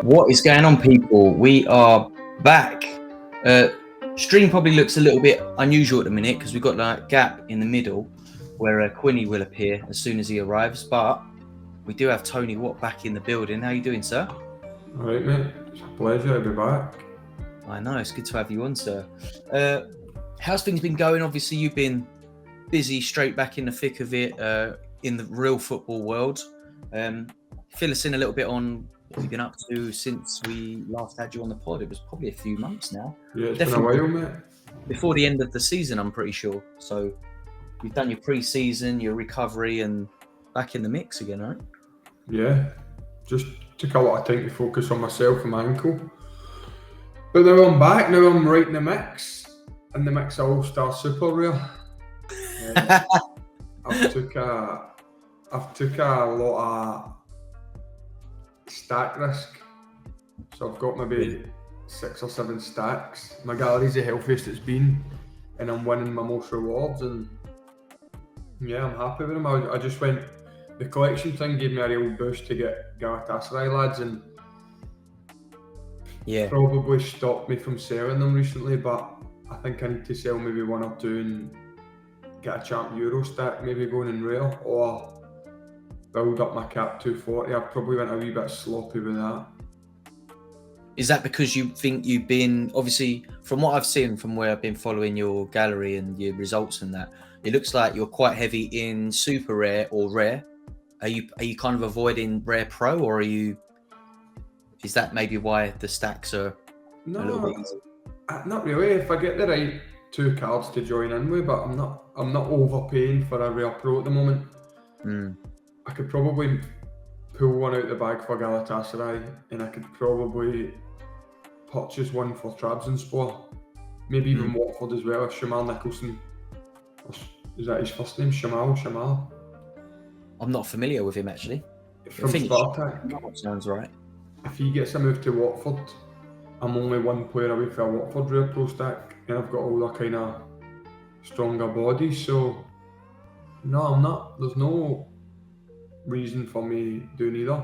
What is going on, people? We are back. Stream probably looks a little bit unusual at the minute because we've got that gap in the middle where Quinny will appear as soon as he arrives, but we do have Tony Watt back in the building. How are you doing, sir? All right, mate. It's a pleasure to be back. I know, it's good to have you on, sir. How's things been going? Obviously, you've been busy straight back in the thick of it in the real football world. Fill us in a little bit on what you've been up to since we last had you on the pod. It was probably a few months now. Yeah, it's definitely been a while, mate. Before the end of the season, I'm pretty sure. So you've done your pre-season, your recovery, and back in the mix again, right? Yeah, just took a lot of time to focus on myself and my ankle. But now I'm back, now I'm right in the mix. In the mix of All-Star Super Rare. I've took a lot of stack risk. So I've got maybe 6 or 7 stacks. My gallery's the healthiest it's been, and I'm winning my most rewards, and yeah, I'm happy with them. I just went, the collection thing gave me a real boost to get Galatasaray lads, and probably stopped me from selling them recently, but I think I need to sell maybe 1 or 2 and get a champ Euro stack maybe going in rare, or build up my cap 240. I probably went a wee bit sloppy with that. Is that because you think you've been, obviously, from what I've seen, from where I've been following your gallery and your results and that, it looks like you're quite heavy in super rare or rare. Are you kind of avoiding rare pro, or is that maybe why the stacks are a little bit easy? Not really. If I get the right 2 cards to join in with, but I'm not overpaying for a rare pro at the moment. I could probably pull 1 out the bag for Galatasaray, and I could probably purchase 1 for Trabzonspor, maybe even Watford as well. If Shamal Nicholson, is that his first name? Shamal? I'm not familiar with him actually. From Spartak. Sounds right. If he gets a move to Watford, I'm only 1 player away from a Watford rare pro stack, and I've got all the kind of stronger bodies. So no, I'm not. There's no reason for me doing either.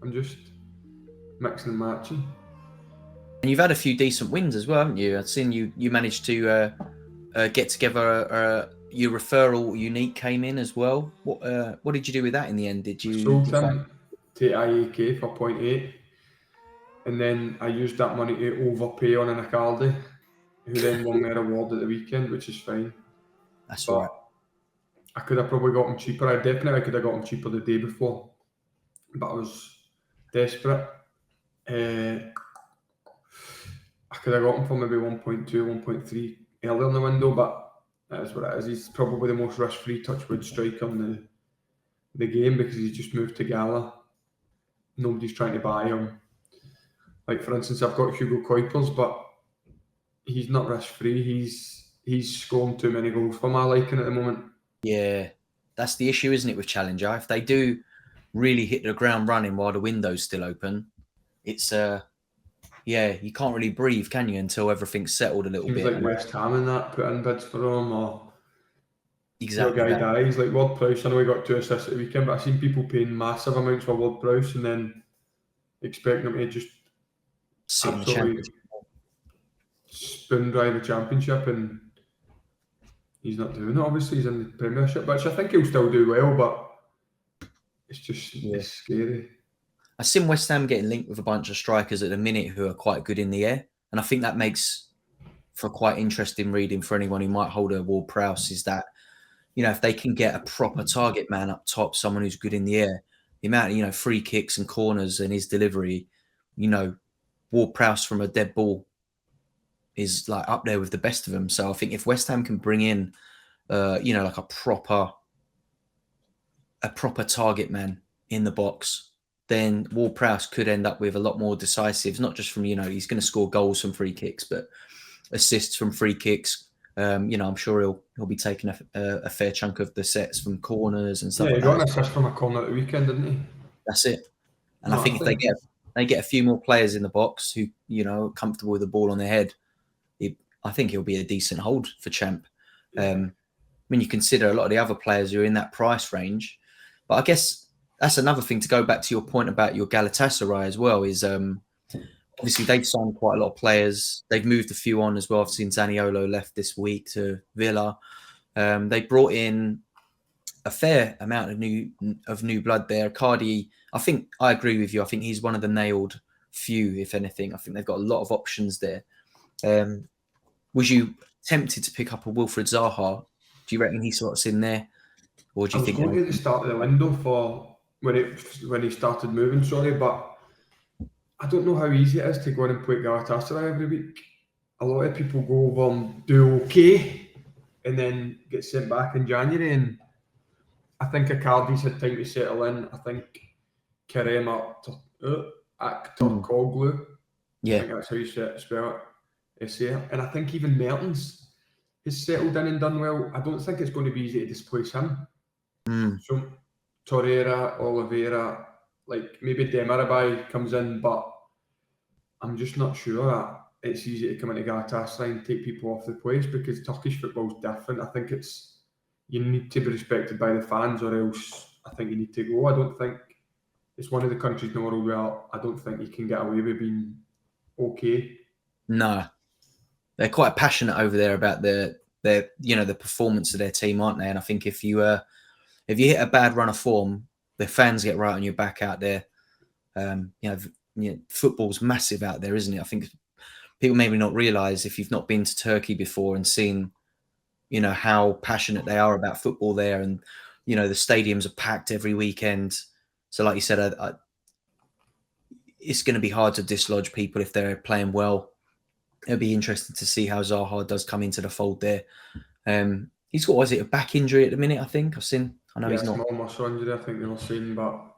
I'm just mixing and matching. And you've had a few decent wins as well, haven't you? I've seen you managed to get together. Your referral unique came in as well. What did you do with that in the end? Did you sold him to IAK for 0.8, and then I used that money to overpay on an Icardi, who then won my reward at the weekend, which is fine. That's right. I could have probably got him cheaper. I could have got him cheaper the day before, but I was desperate. I could have got him for maybe 1.2, 1.3 earlier in the window, but that is what it is. He's probably the most risk-free touchwood striker in the game because he's just moved to Gala. Nobody's trying to buy him. Like, for instance, I've got Hugo Kuipers, but he's not risk-free. He's scoring too many goals for my liking at the moment. Yeah, that's the issue, isn't it, with Challenger? If they do really hit the ground running while the window's still open, it's you can't really breathe, can you, until everything's settled a little bit. Seems like West Ham and that put in bids for him, or exactly your guy dies. Like Ward-Prowse, I know he got 2 assists at the weekend, but I've seen people paying massive amounts for Ward-Prowse and then expecting him to just absolutely spoon dry the championship, and he's not doing it. Obviously, he's in the Premiership, which I think he'll still do well, but it's just it's scary. I've seen West Ham getting linked with a bunch of strikers at the minute who are quite good in the air, and I think that makes for quite interesting reading for anyone who might hold a Ward-Prowse. Is that, if they can get a proper target man up top, someone who's good in the air, the amount of free kicks and corners and his delivery, Ward-Prowse from a dead ball is like up there with the best of them. So I think if West Ham can bring in, like a proper target man in the box, then Ward-Prowse could end up with a lot more decisive, not just from, he's going to score goals from free kicks, but assists from free kicks. I'm sure he'll be taking a fair chunk of the sets from corners and stuff. Yeah, he got an assist from a corner at the weekend, didn't he? That's it. And I think if they get a few more players in the box who, are comfortable with the ball on their head, I think he'll be a decent hold for Champ. When you consider a lot of the other players who are in that price range. But I guess that's another thing, to go back to your point about your Galatasaray as well, is obviously they've signed quite a lot of players. They've moved a few on as well. I've seen Zaniolo left this week to Villa. They brought in a fair amount of new blood there. Cardi, I think I agree with you. I think he's one of the nailed few, if anything. I think they've got a lot of options there. Was you tempted to pick up a Wilfred Zaha? Do you reckon he sorts in there, or do you think? I was going to the start of the window for when he started moving. Sorry, but I don't know how easy it is to go in and play Galatasaray every week. A lot of people go over and do okay, and then get sent back in January. And I think Icardi's had time to settle in. I think Kerem Aktürkoğlu, I think that's how you spell it. And I think even Mertens has settled in and done well. I don't think it's going to be easy to displace him. So Torreira, Oliveira, like maybe Demirbay comes in, but I'm just not sure that it's easy to come into Galatasaray and take people off the place, because Turkish football's different. I think you need to be respected by the fans, or else I think you need to go. I don't think it's one of the countries in the world where I don't think you can get away with being okay. No, they're quite passionate over there about the performance of their team, aren't they? And I think if you hit a bad run of form, the fans get right on your back out there. Football's massive out there, isn't it? I think people maybe not realise, if you've not been to Turkey before and seen, how passionate they are about football there, and the stadiums are packed every weekend. So, like you said, it's going to be hard to dislodge people if they're playing well. It'll be interesting to see how Zaha does come into the fold there. He's got, a back injury at the minute? I think I've seen. I know he's not. Small muscle injury, I think they were saying, but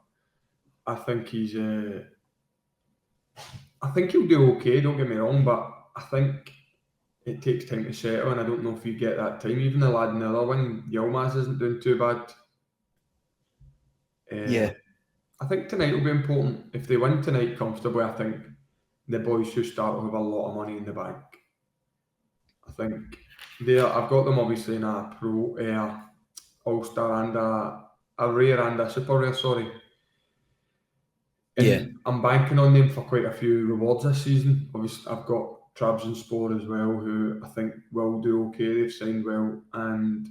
I think he's. I think he'll do okay. Don't get me wrong, but I think it takes time to settle, and I don't know if you get that time. Even the lad in the other wing, Yilmaz, isn't doing too bad. I think tonight will be important. If they win tonight comfortably, I think the boys who start will have a lot of money in the bank. I think I've got them obviously in a pro All-Star and a rare and a super rare, sorry. And I'm banking on them for quite a few rewards this season. Obviously, I've got Trabzonspor as well, who I think will do okay. They've signed well. And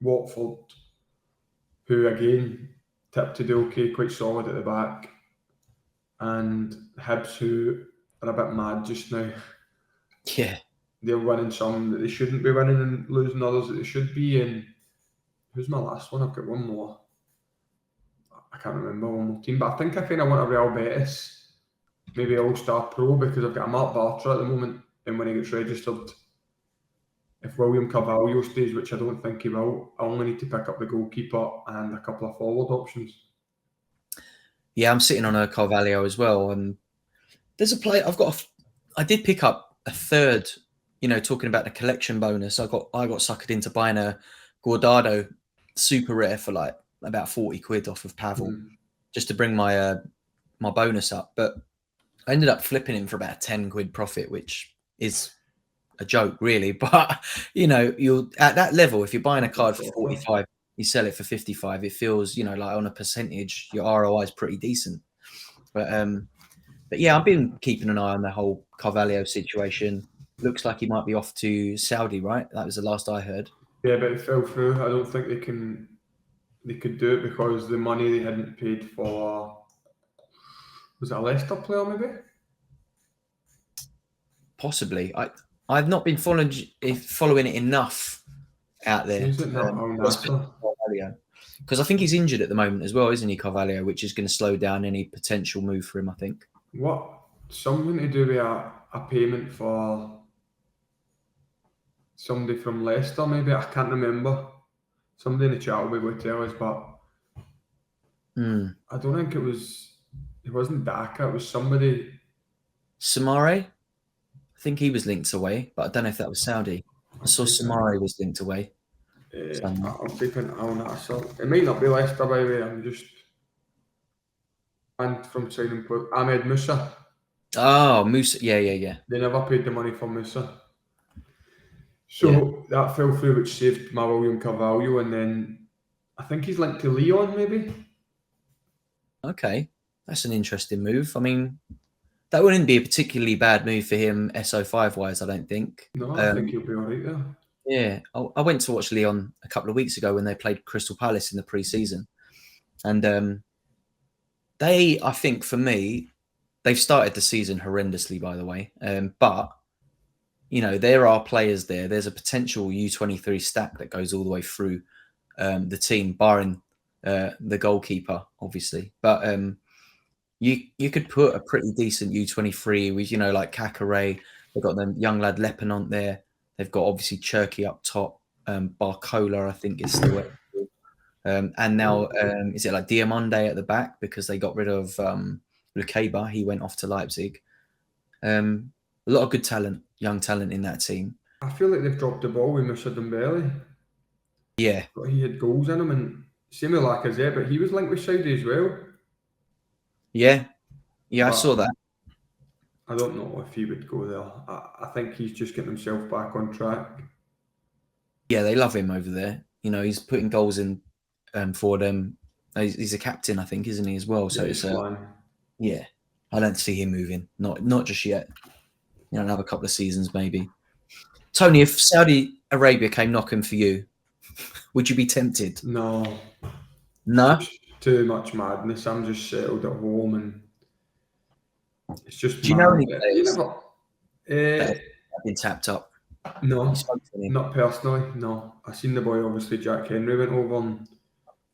Watford, who again tipped to do okay, quite solid at the back. And Hibs, who are a bit mad just now. Yeah. They're winning some that they shouldn't be winning and losing others that they should be. And who's my last one? I've got one more. I can't remember one more team, but I think I kind of want a Real Betis, maybe All-Star Pro, because I've got a Mark Bartra at the moment, and when he gets registered, if William Carvalho stays, which I don't think he will, I only need to pick up the goalkeeper and a couple of forward options. Yeah, I'm sitting on a Carvalho as well, and there's a player I did pick up a third. Talking about the collection bonus, I got suckered into buying a Guardado super rare for like about 40 quid off of Pavel, just to bring my my bonus up. But I ended up flipping him for about 10 quid profit, which is a joke really. But you're at that level, if you're buying a card for 45, you sell it for 55, it feels, like on a percentage, your ROI is pretty decent. But yeah, I've been keeping an eye on the whole Carvalho situation. Looks like he might be off to Saudi, right? That was the last I heard. Yeah, but it fell through. I don't think they could do it because the money they hadn't paid for, was it a Leicester player maybe? Possibly. I've not been following it enough out there. Because I think he's injured at the moment as well, isn't he, Carvalho, which is going to slow down any potential move for him, I think. What? Something to do with a payment for somebody from Leicester, maybe? I can't remember. Somebody in the chat will be able to tell us, but I don't think it wasn't Daka, it was somebody. Samare? I think he was linked away, but I don't know if that was Saudi. I saw Samare was linked away. I'm keeping an eye on that. So it might not be Leicester, by the way. I'm just. And from signing Ahmed Musa. Oh, Musa. Yeah. They never paid the money for Musa. So that fell through, which saved my William Carvalho, and then I think he's linked to Lyon, maybe. Okay, that's an interesting move. I mean, That wouldn't be a particularly bad move for him, SO5 wise, I don't think. No, I think he'll be all right there. Yeah, I went to watch Lyon a couple of weeks ago when they played Crystal Palace in the pre-season, and I think for me, they've started the season horrendously, by the way. But there are players there. There's a potential U23 stack that goes all the way through the team, barring the goalkeeper, obviously. But you could put a pretty decent U23 with, like Kakare. They've got the young lad Lepanont there. They've got obviously Cherky up top. Barcola, I think, is still and now is it like Diamonde at the back because they got rid of Lukeba. He went off to Leipzig. A lot of good talent, young talent in that team. I feel like they've dropped the ball with Moussa Dembele. Yeah. But he had goals in him, and same with Lacazette, but he was linked with Saudi as well. Yeah, I But saw that. I don't know if he would go there. I think he's just getting himself back on track. Yeah, they love him over there. He's putting goals in for them. He's a captain, I think, isn't he, as well? So it's yeah. I don't see him moving. Not just yet. Another couple of seasons maybe. Tony, if Saudi Arabia came knocking for you, would you be tempted? No. No? Too much madness. I'm just settled at home and it's just Do you know any players that have been tapped up? No, not personally, no. I seen the boy, obviously, Jack Henry went over and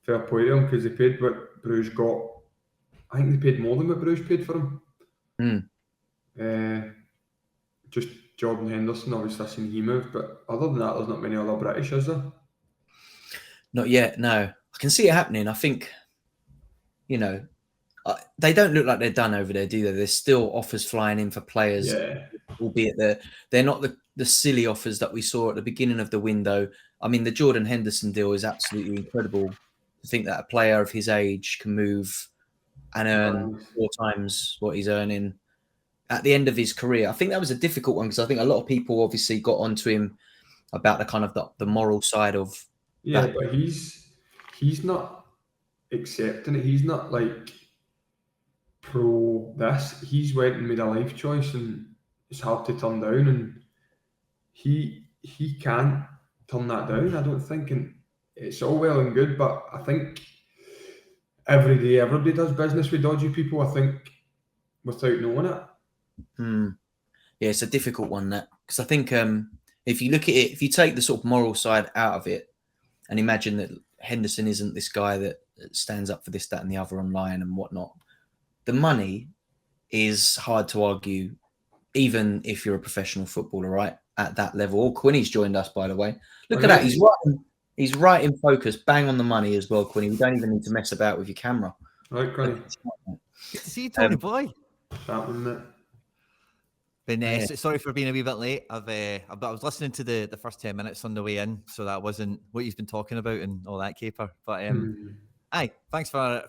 fair play to him because they paid what Bruges got. I think they paid more than what Bruges paid for him. Just Jordan Henderson, obviously, I seen he moved, but other than that, there's not many other British, is there? Not yet, no. I can see it happening. I think, they don't look like they're done over there, do they? There's still offers flying in for players, albeit they're not the silly offers that we saw at the beginning of the window. I mean, the Jordan Henderson deal is absolutely incredible. To think that a player of his age can move and earn 4 times what he's earning at the end of his career. I think that was a difficult one because I think a lot of people obviously got onto him about the kind of the moral side of that. But he's not accepting it. He's not like pro this. He's went and made a life choice and it's hard to turn down, and he can't turn that down, I don't think. And it's all well and good, but I think every day everybody does business with dodgy people, I think, without knowing it. Yeah, it's a difficult one, that, because I think if you look at it, if you take the sort of moral side out of it and imagine that Henderson isn't this guy that stands up for this, that and the other online and whatnot, the money is hard to argue, even if you're a professional footballer, right, at that level. Oh, Quinny's joined us, by the way. Look at that. He's right in focus, bang on the money as well, Quinny. We don't even need to mess about with your camera. Right, Quinny. Good to see you, Tony boy. Been sorry for being a wee bit late. I was listening to the first 10 minutes on the way in, so that wasn't what you've been talking about and all that caper. But aye, thanks for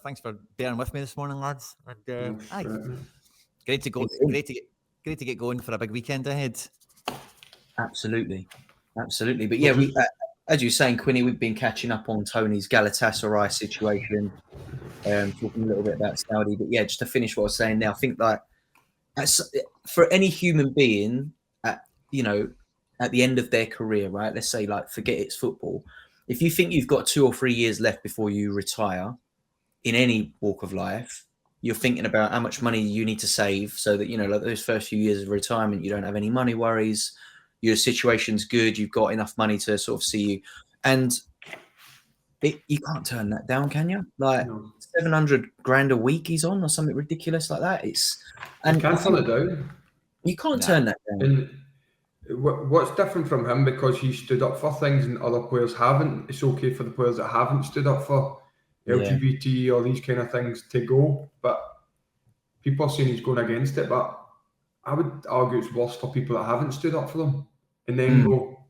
bearing with me this morning, lads. And aye, great to get going for a big weekend ahead. Absolutely. But yeah, we as you were saying, Quinny, we've been catching up on Tony's Galatasaray situation, talking a little bit about Saudi. But yeah, just to finish what I was saying now, I think that for any human being at the end of their career, right? Let's say, like, forget it's football. If you think you've got 2 or 3 years left before you retire in any walk of life, you're thinking about how much money you need to save so that, like those first few years of retirement, you don't have any money worries. Your situation's good. You've got enough money to sort of see you. And you can't turn that down, can you? Like 700 grand a week he's on or something ridiculous like that. You can't turn it down. You can't turn that down. And what's different from him, because he stood up for things and other players haven't, it's okay for the players that haven't stood up for LGBT or these kind of things to go, but people are saying he's going against it. But I would argue it's worse for people that haven't stood up for them and then go,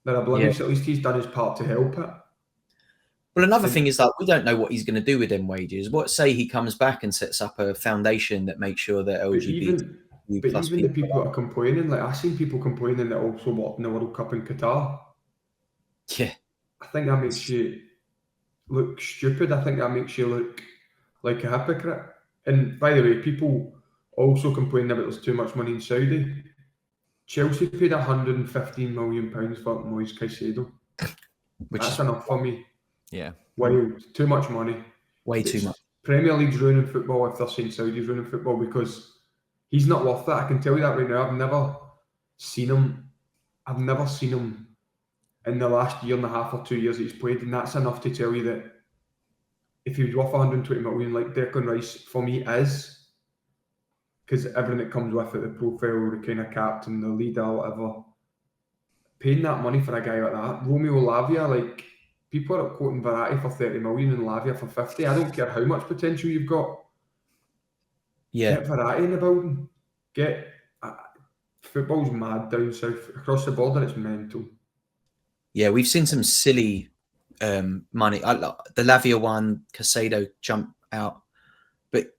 they're oblivious. At least he's done his part to help it. Well, another thing is that we don't know what he's going to do with them wages. What say he comes back and sets up a foundation that makes sure that LGBT But even the people that are complaining, like I've seen people complaining that also worked in the World Cup in Qatar. Yeah. I think that makes you look stupid. I think that makes you look like a hypocrite. And by the way, people also complaining about there's too much money in Saudi. Chelsea paid £115 million for Moise Caicedo. That's enough for me. Yeah. Wild. Too much money. Way too much. Premier League's ruining football if they're saying Saudi's ruining football, because he's not worth that. I can tell you that right now. I've never seen him in the last year and a half or 2 years that he's played, and that's enough to tell you that if he was worth 120 million, like Declan Rice for me is, because everything that comes with it, the profile, the kind of captain, the leader, whatever, paying that money for a guy like that. Romeo Lavia, like, people are quoting Verratti for 30 million and Lavia for 50. I don't care how much potential you've got. Yeah. Get Verratti in the building. Football's mad down south. Across the border, it's mental. Yeah, we've seen some silly money. The Lavia one, Caicedo jump out. But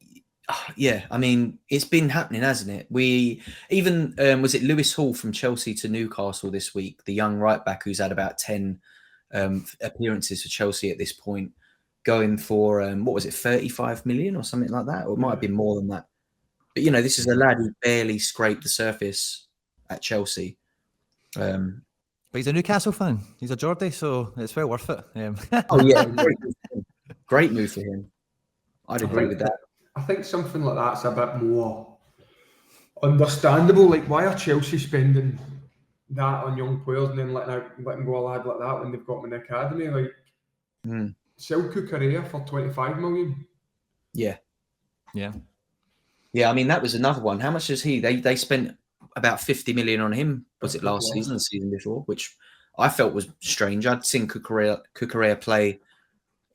yeah, I mean, it's been happening, hasn't it? We even, was it Lewis Hall from Chelsea to Newcastle this week, the young right back who's had about 10 appearances for Chelsea at this point, going for, what was it, 35 million or something like that? Or it might have been more than that. But, you know, this is a lad who barely scraped the surface at Chelsea. But he's a Newcastle fan. He's a Geordie, so it's well worth it. Oh, yeah. Great move for him. I'd agree with that. I think something like that's a bit more understandable. Like, why are Chelsea spending that on young players and then letting go a lad like that when they've got him in the academy? Like, sell Cucurella for 25 million. Yeah. Yeah. Yeah, I mean, that was another one. How much is he? They spent about 50 million on him, was it last season or the season before, which I felt was strange. I'd seen Cucurella play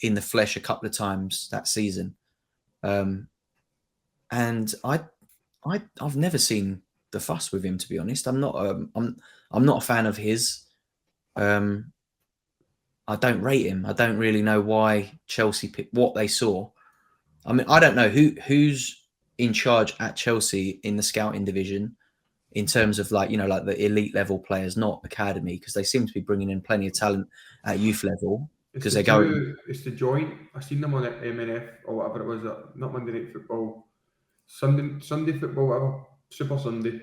in the flesh a couple of times that season. And I've never seen the fuss with him, to be honest. I'm not a fan of his. I don't rate him. I don't really know why Chelsea picked what they saw. I mean, I don't know who's in charge at Chelsea in the scouting division in terms of, like, you know, like the elite level players, not academy, because they seem to be bringing in plenty of talent at youth level. Because they go. It's the joint. I seen them on at MNF or whatever it was. Not Monday Night Football, Sunday Football, whatever. Super Sunday.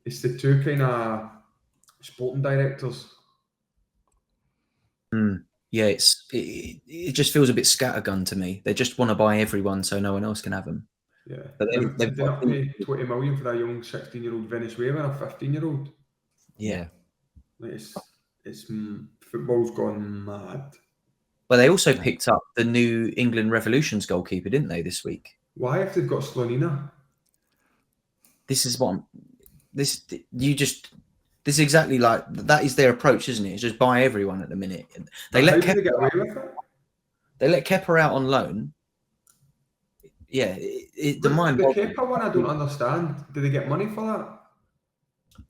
It's the two kind of sporting directors. Yeah, it just feels a bit scattergun to me. They just want to buy everyone so no one else can have them. Yeah, but they've not paid 20 million for a young 16-year-old Venezuelan, a 15-year-old. Yeah, like it's football's gone mad. Well, they also picked up the New England Revolution's goalkeeper, didn't they, this week? Why, if they've got Slonina? This is exactly like that is their approach, isn't it? It's just buy everyone at the minute. They let Kepa get away with it. They let Kepa out on loan. Yeah, the Kepa one I don't understand. Did they get money for that?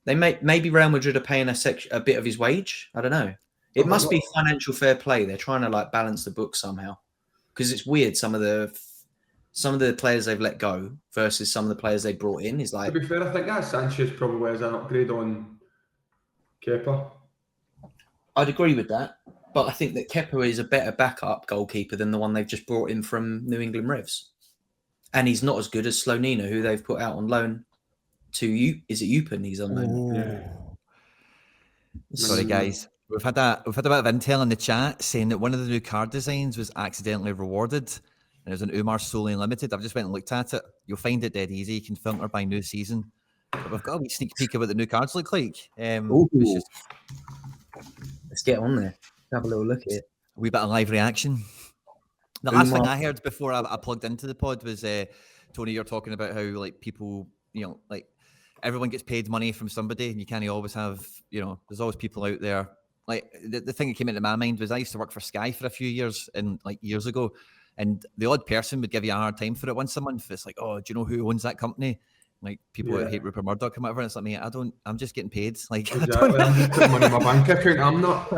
They maybe Real Madrid are paying a bit of his wage. I don't know. It must be financial fair play. They're trying to like balance the book somehow, because it's weird. Some of the players they've let go versus some of the players they brought in is like. To be fair, I think that Sanchez probably is an upgrade on Kepa. I'd agree with that, but I think that Kepa is a better backup goalkeeper than the one they've just brought in from New England Revs, and he's not as good as Slonina, who they've put out on loan to Is it Eupen? He's on loan. Yeah. Sorry, guys. We've had a bit of intel in the chat saying that one of the new card designs was accidentally rewarded, and it was an Umar Solly Limited. I've just went and looked at it. You'll find it dead easy. You can filter by new season. But we've got a wee sneak peek of what the new cards look like. Let's get on there. Have a little look at it. A wee bit of live reaction. The last thing I heard before I plugged into the pod was Tony, you're talking about how like people, like everyone gets paid money from somebody, and you can't always have, there's always people out there. Like the thing that came into my mind was I used to work for Sky for a few years, and like years ago, and the odd person would give you a hard time for it once a month. It's like, oh, do you know who owns that company? Like people that hate Rupert Murdoch come over, and it's like, mate, I'm just getting paid. Like, exactly. I'm just putting money in my bank account. I'm not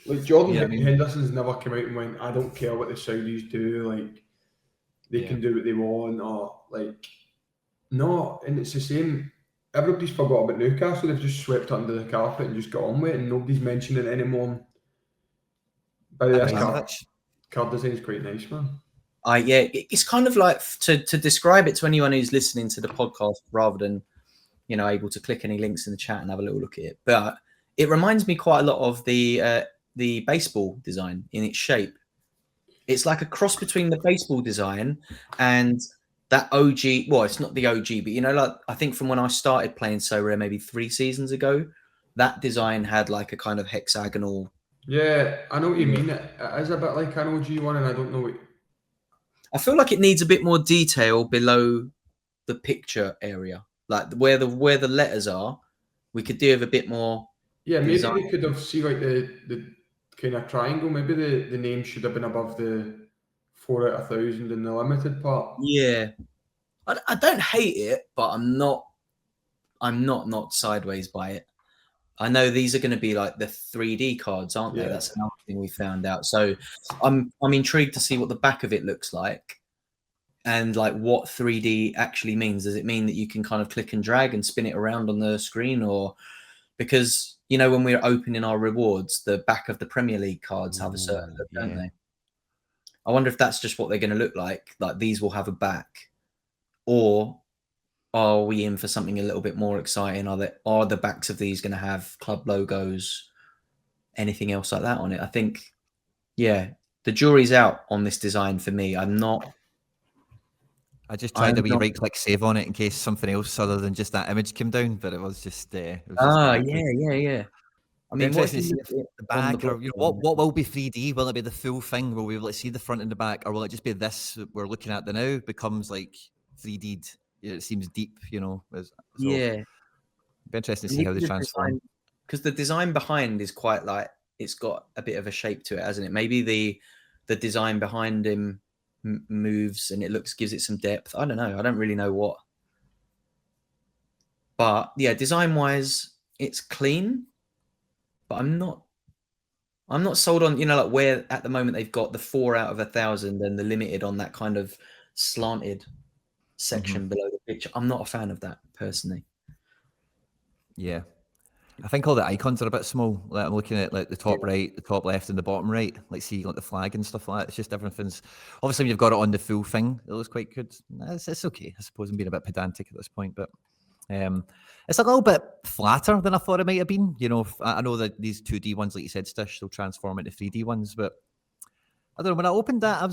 like Jordan Henderson's never come out and went, I don't care what the Saudis do, like they can do what they want, or like no, and it's the same. Everybody's forgot about Newcastle. They've just swept under the carpet and just got on with it, and nobody's mentioning it anymore. By the way, card design is quite nice, man. It's kind of like to describe it to anyone who's listening to the podcast rather than, you know, able to click any links in the chat and have a little look at it. But it reminds me quite a lot of the baseball design in its shape. It's like a cross between the baseball design and that OG. Well, it's not the OG, but you know, like I think from when I started playing Sorare maybe 3 seasons ago, that design had like a kind of hexagonal. Yeah, I know what you mean. It is a bit like an OG one, and I don't know what. I feel like it needs a bit more detail below the picture area, like where the letters are. We could do with a bit more. Yeah, maybe design. they could have see like the kind of triangle. Maybe the name should have been above the 4 out of 1,000 in the limited part. Yeah, I don't hate it, but I'm not sideways by it. I know these are going to be like the 3D cards, aren't they? Yeah. That's another thing we found out. So I'm intrigued to see what the back of it looks like and like what 3D actually means. Does it mean that you can kind of click and drag and spin it around on the screen, or because, you know, when we're opening our rewards, the back of the Premier League cards have a certain look, don't they? I wonder if that's just what they're going to look like. Like these will have a back, or are we in for something a little bit more exciting? Are the backs of these going to have club logos, anything else like that on it? I think, yeah, the jury's out on this design for me. I just tried a wee right-click save on it in case something else other than just that image came down, but it was just. Yeah. I mean, interesting to see the back, or you know, what will be 3D? Will it be the full thing? Will we be able to see the front and the back, or will it just be this that we're looking at the now becomes like 3D'd? It seems deep, you know. Yeah, be interesting to see how they transform. Because the design behind is quite like, it's got a bit of a shape to it, hasn't it? Maybe the design behind him moves and it gives it some depth. I don't know. I don't really know what. But yeah, design wise, it's clean. But I'm not sold on, you know, like where at the moment they've got the 4 out of 1,000 and the limited on that kind of slanted section below the picture. I'm not a fan of that personally. Yeah, I think all the icons are a bit small. Like I'm looking at like the top right, the top left, and the bottom right. Like see like the flag and stuff like that. It's just everything's obviously when you've got it on the full thing, it looks quite good. It's okay. I suppose I'm being a bit pedantic at this point, but it's a little bit flatter than I thought it might have been. You know, I know that these 2D ones, like you said, Stish, they'll transform into 3D ones, but I don't know. When I opened that, I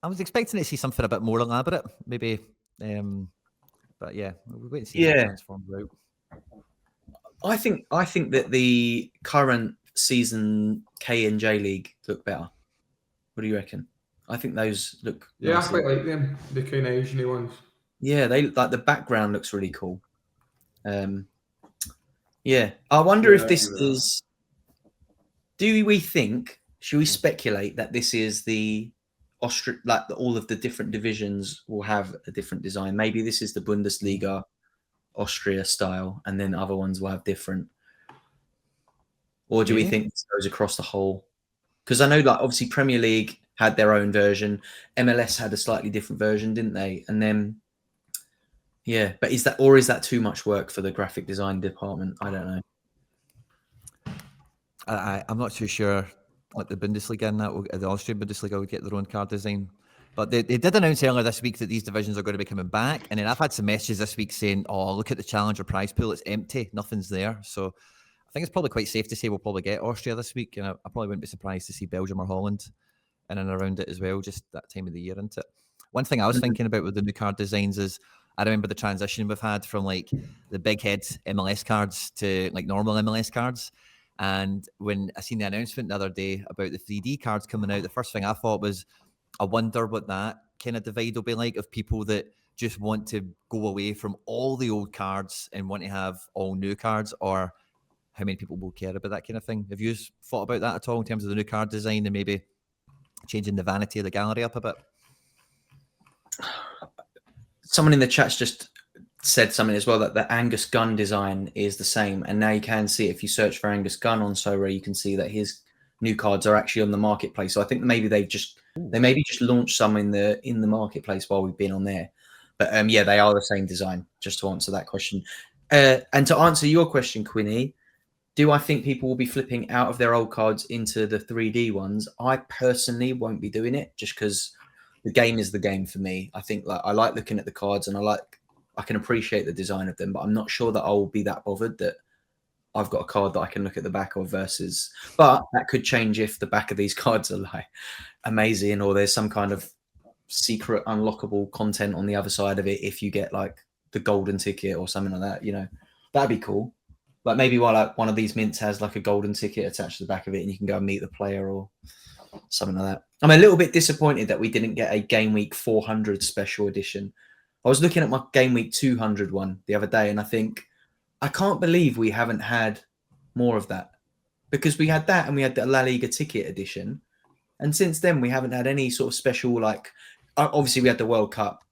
was expecting to see something a bit more elaborate, maybe. But yeah, we'll wait and see how it transforms out. I think that the current season K and J League look better. What do you reckon? I think those look. Yeah, I quite like them. The kind of Asian ones. Yeah, they like the background looks really cool. Yeah, I wonder if this is. Do we think? Should we speculate that this is the like all of the different divisions will have a different design? Maybe this is the Bundesliga Austria style, and then other ones will have different. Or do we think this goes across the whole? Because I know, like, obviously Premier League had their own version, MLS had a slightly different version, didn't they? And then, yeah, but is that too much work for the graphic design department? I don't know. I'm not too sure. Like the Bundesliga and that, the Austrian Bundesliga would get their own card design. But they did announce earlier this week that these divisions are going to be coming back. And then I've had some messages this week saying, oh, look at the Challenger prize pool. It's empty. Nothing's there. So I think it's probably quite safe to say we'll probably get Austria this week. And I probably wouldn't be surprised to see Belgium or Holland in and around it as well, just that time of the year, isn't it? One thing I was thinking about with the new card designs is I remember the transition we've had from like the big head MLS cards to like normal MLS cards. And when I seen the announcement the other day about the 3D cards coming out, the first thing I thought was, I wonder what that kind of divide will be like of people that just want to go away from all the old cards and want to have all new cards, or how many people will care about that kind of thing. Have you thought about that at all in terms of the new card design and maybe changing the vanity of the gallery up a bit? Someone in the chat's just said something as well, that the Angus Gunn design is the same, and now you can see it. If you search for Angus Gunn on Sorare, you can see that his new cards are actually on the marketplace. So I think maybe they maybe just launched some in the marketplace while we've been on there. But yeah, they are the same design, just to answer that question. And to answer your question, Quinny, do I think people will be flipping out of their old cards into the 3D ones? I personally won't be doing it, just because the game is the game for me. I think like I like looking at the cards and I can appreciate the design of them, but I'm not sure that I'll be that bothered that I've got a card that I can look at the back of versus, but that could change if the back of these cards are like amazing or there's some kind of secret unlockable content on the other side of it. If you get like the golden ticket or something like that, you know, that'd be cool. Like maybe while like one of these mints has like a golden ticket attached to the back of it and you can go and meet the player or something like that. I'm a little bit disappointed that we didn't get a Game Week 400 special edition. I was looking at my Game Week 200 one the other day and I think, I can't believe we haven't had more of that because we had that and we had the La Liga ticket edition. And since then, we haven't had any sort of special, like, obviously we had the World Cup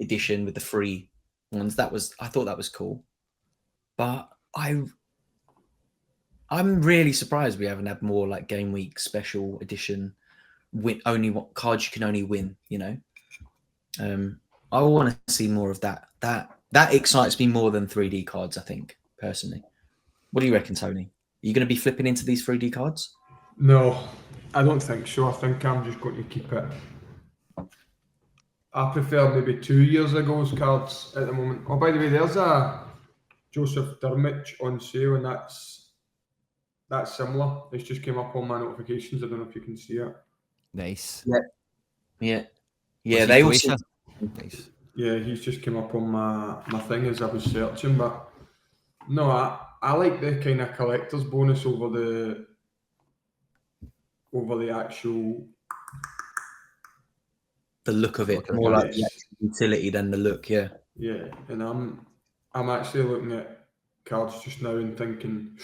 edition with the free ones. I thought that was cool. But I'm really surprised we haven't had more like Game Week special edition, only what cards you can only win, you know? I want to see more of that. That excites me more than 3D cards, I think, personally. What do you reckon, Tony? Are you going to be flipping into these 3D cards? No, I don't think so. I think I'm just going to keep it. I prefer maybe 2 years ago's cards at the moment. Oh, by the way, there's a Joseph Dermich on sale, and that's similar. It's just came up on my notifications. I don't know if you can see it. Nice. Yeah. They also. Nice. Yeah, he's just came up on my thing as I was searching, but no, I like the kind of collector's bonus over the actual The look of it, more like the actual utility than the look, yeah. Yeah, and I'm actually looking at cards just now and thinking,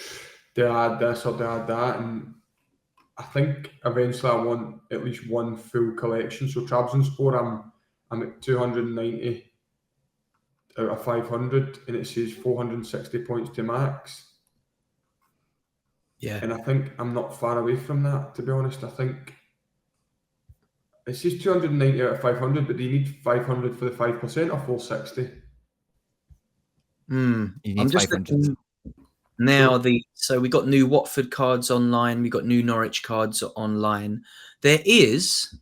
do I add this or do I add that? And I think eventually I want at least one full collection. So Trabzonspor, I'm at 290 out of 500, and it says 460 points to max. Yeah. And I think I'm not far away from that, to be honest. I think it says 290 out of 500, but do you need 500 for the 5% or 460? You need I'm just 500. Now so we got new Watford cards online, we got new Norwich cards online. There is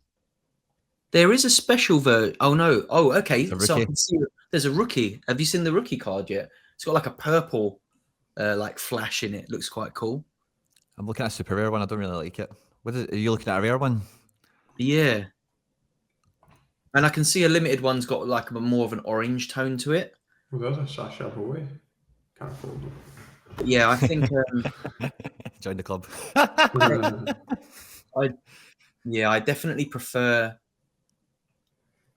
a special version. Oh no. Oh, okay. So I can see there's a rookie. Have you seen the rookie card yet? It's got like a purple like flash in it. Looks quite cool. I'm looking at a super rare one. I don't really like it. Are you looking at a rare one? Yeah. And I can see a limited one's got like more of an orange tone to it. Well, there's a Sasha Boy. Can't afford it. But yeah, I think Join the club. I definitely prefer.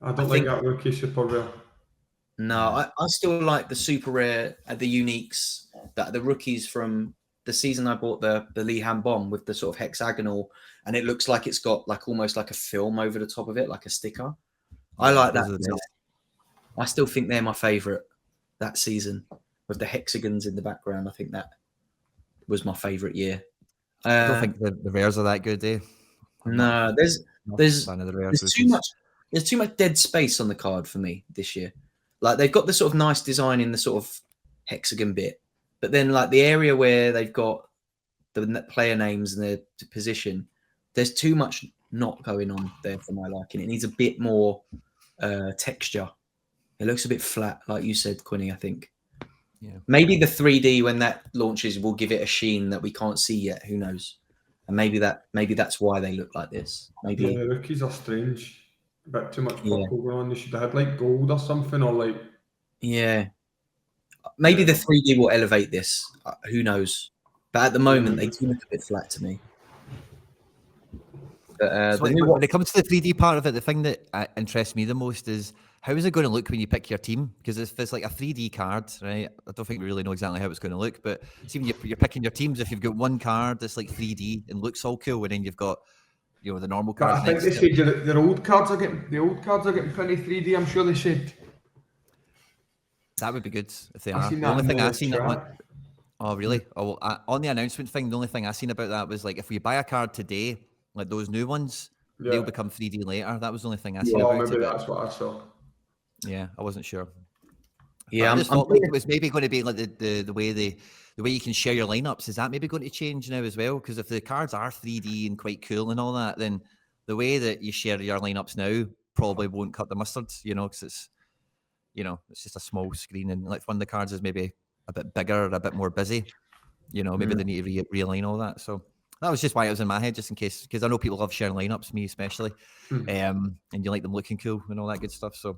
I don't like that rookie super rare. No, I still like the super rare, the uniques, that the rookies from the season I bought the Lee Han Bomb with the sort of hexagonal, and it looks like it's got like almost like a film over the top of it, like a sticker. I like that. I still think they're my favourite that season with the hexagons in the background. I think that was my favourite year. I don't think the rares are that good, eh? No, there's too much dead space on the card for me this year. Like they've got the sort of nice design in the sort of hexagon bit, but then like the area where they've got the player names and the position, there's too much not going on there for my liking. It needs a bit more texture. It looks a bit flat, like you said, Quinny, I think. Yeah. Maybe the 3D when that launches will give it a sheen that we can't see yet. Who knows? And maybe that's why they look like this. Maybe the rookies are strange. A bit too much purple going on. They should have had like gold or something, or like. Yeah. Maybe the 3D will elevate this. Who knows? But at the moment, they do look a bit flat to me. But, when it comes to the 3D part of it, the thing that interests me the most is how is it going to look when you pick your team? Because if it's like a 3D card, right? I don't think we really know exactly how it's going to look. But see, when you're picking your teams, if you've got one card that's like 3D and looks all cool, and then you've got the normal cards. I think they said the old cards are getting pretty 3D. I'm sure they said. That would be good if they are. The only thing I've seen oh really? Oh, well, on the announcement thing, the only thing I seen about that was like if we buy a card today, like those new ones, they'll become 3D later. That was the only thing I seen about it. Maybe that's what I saw. Yeah, I wasn't sure. Yeah, I just thought like it was maybe going to be like the way you can share your lineups. Is that maybe going to change now as well? Because if the cards are 3D and quite cool and all that, then the way that you share your lineups now probably won't cut the mustard, because it's, it's just a small screen, and like one of the cards is maybe a bit bigger, a bit more busy, maybe they need to realign all that. So that was just why it was in my head, just in case, because I know people love sharing lineups, me especially, and you like them looking cool and all that good stuff. So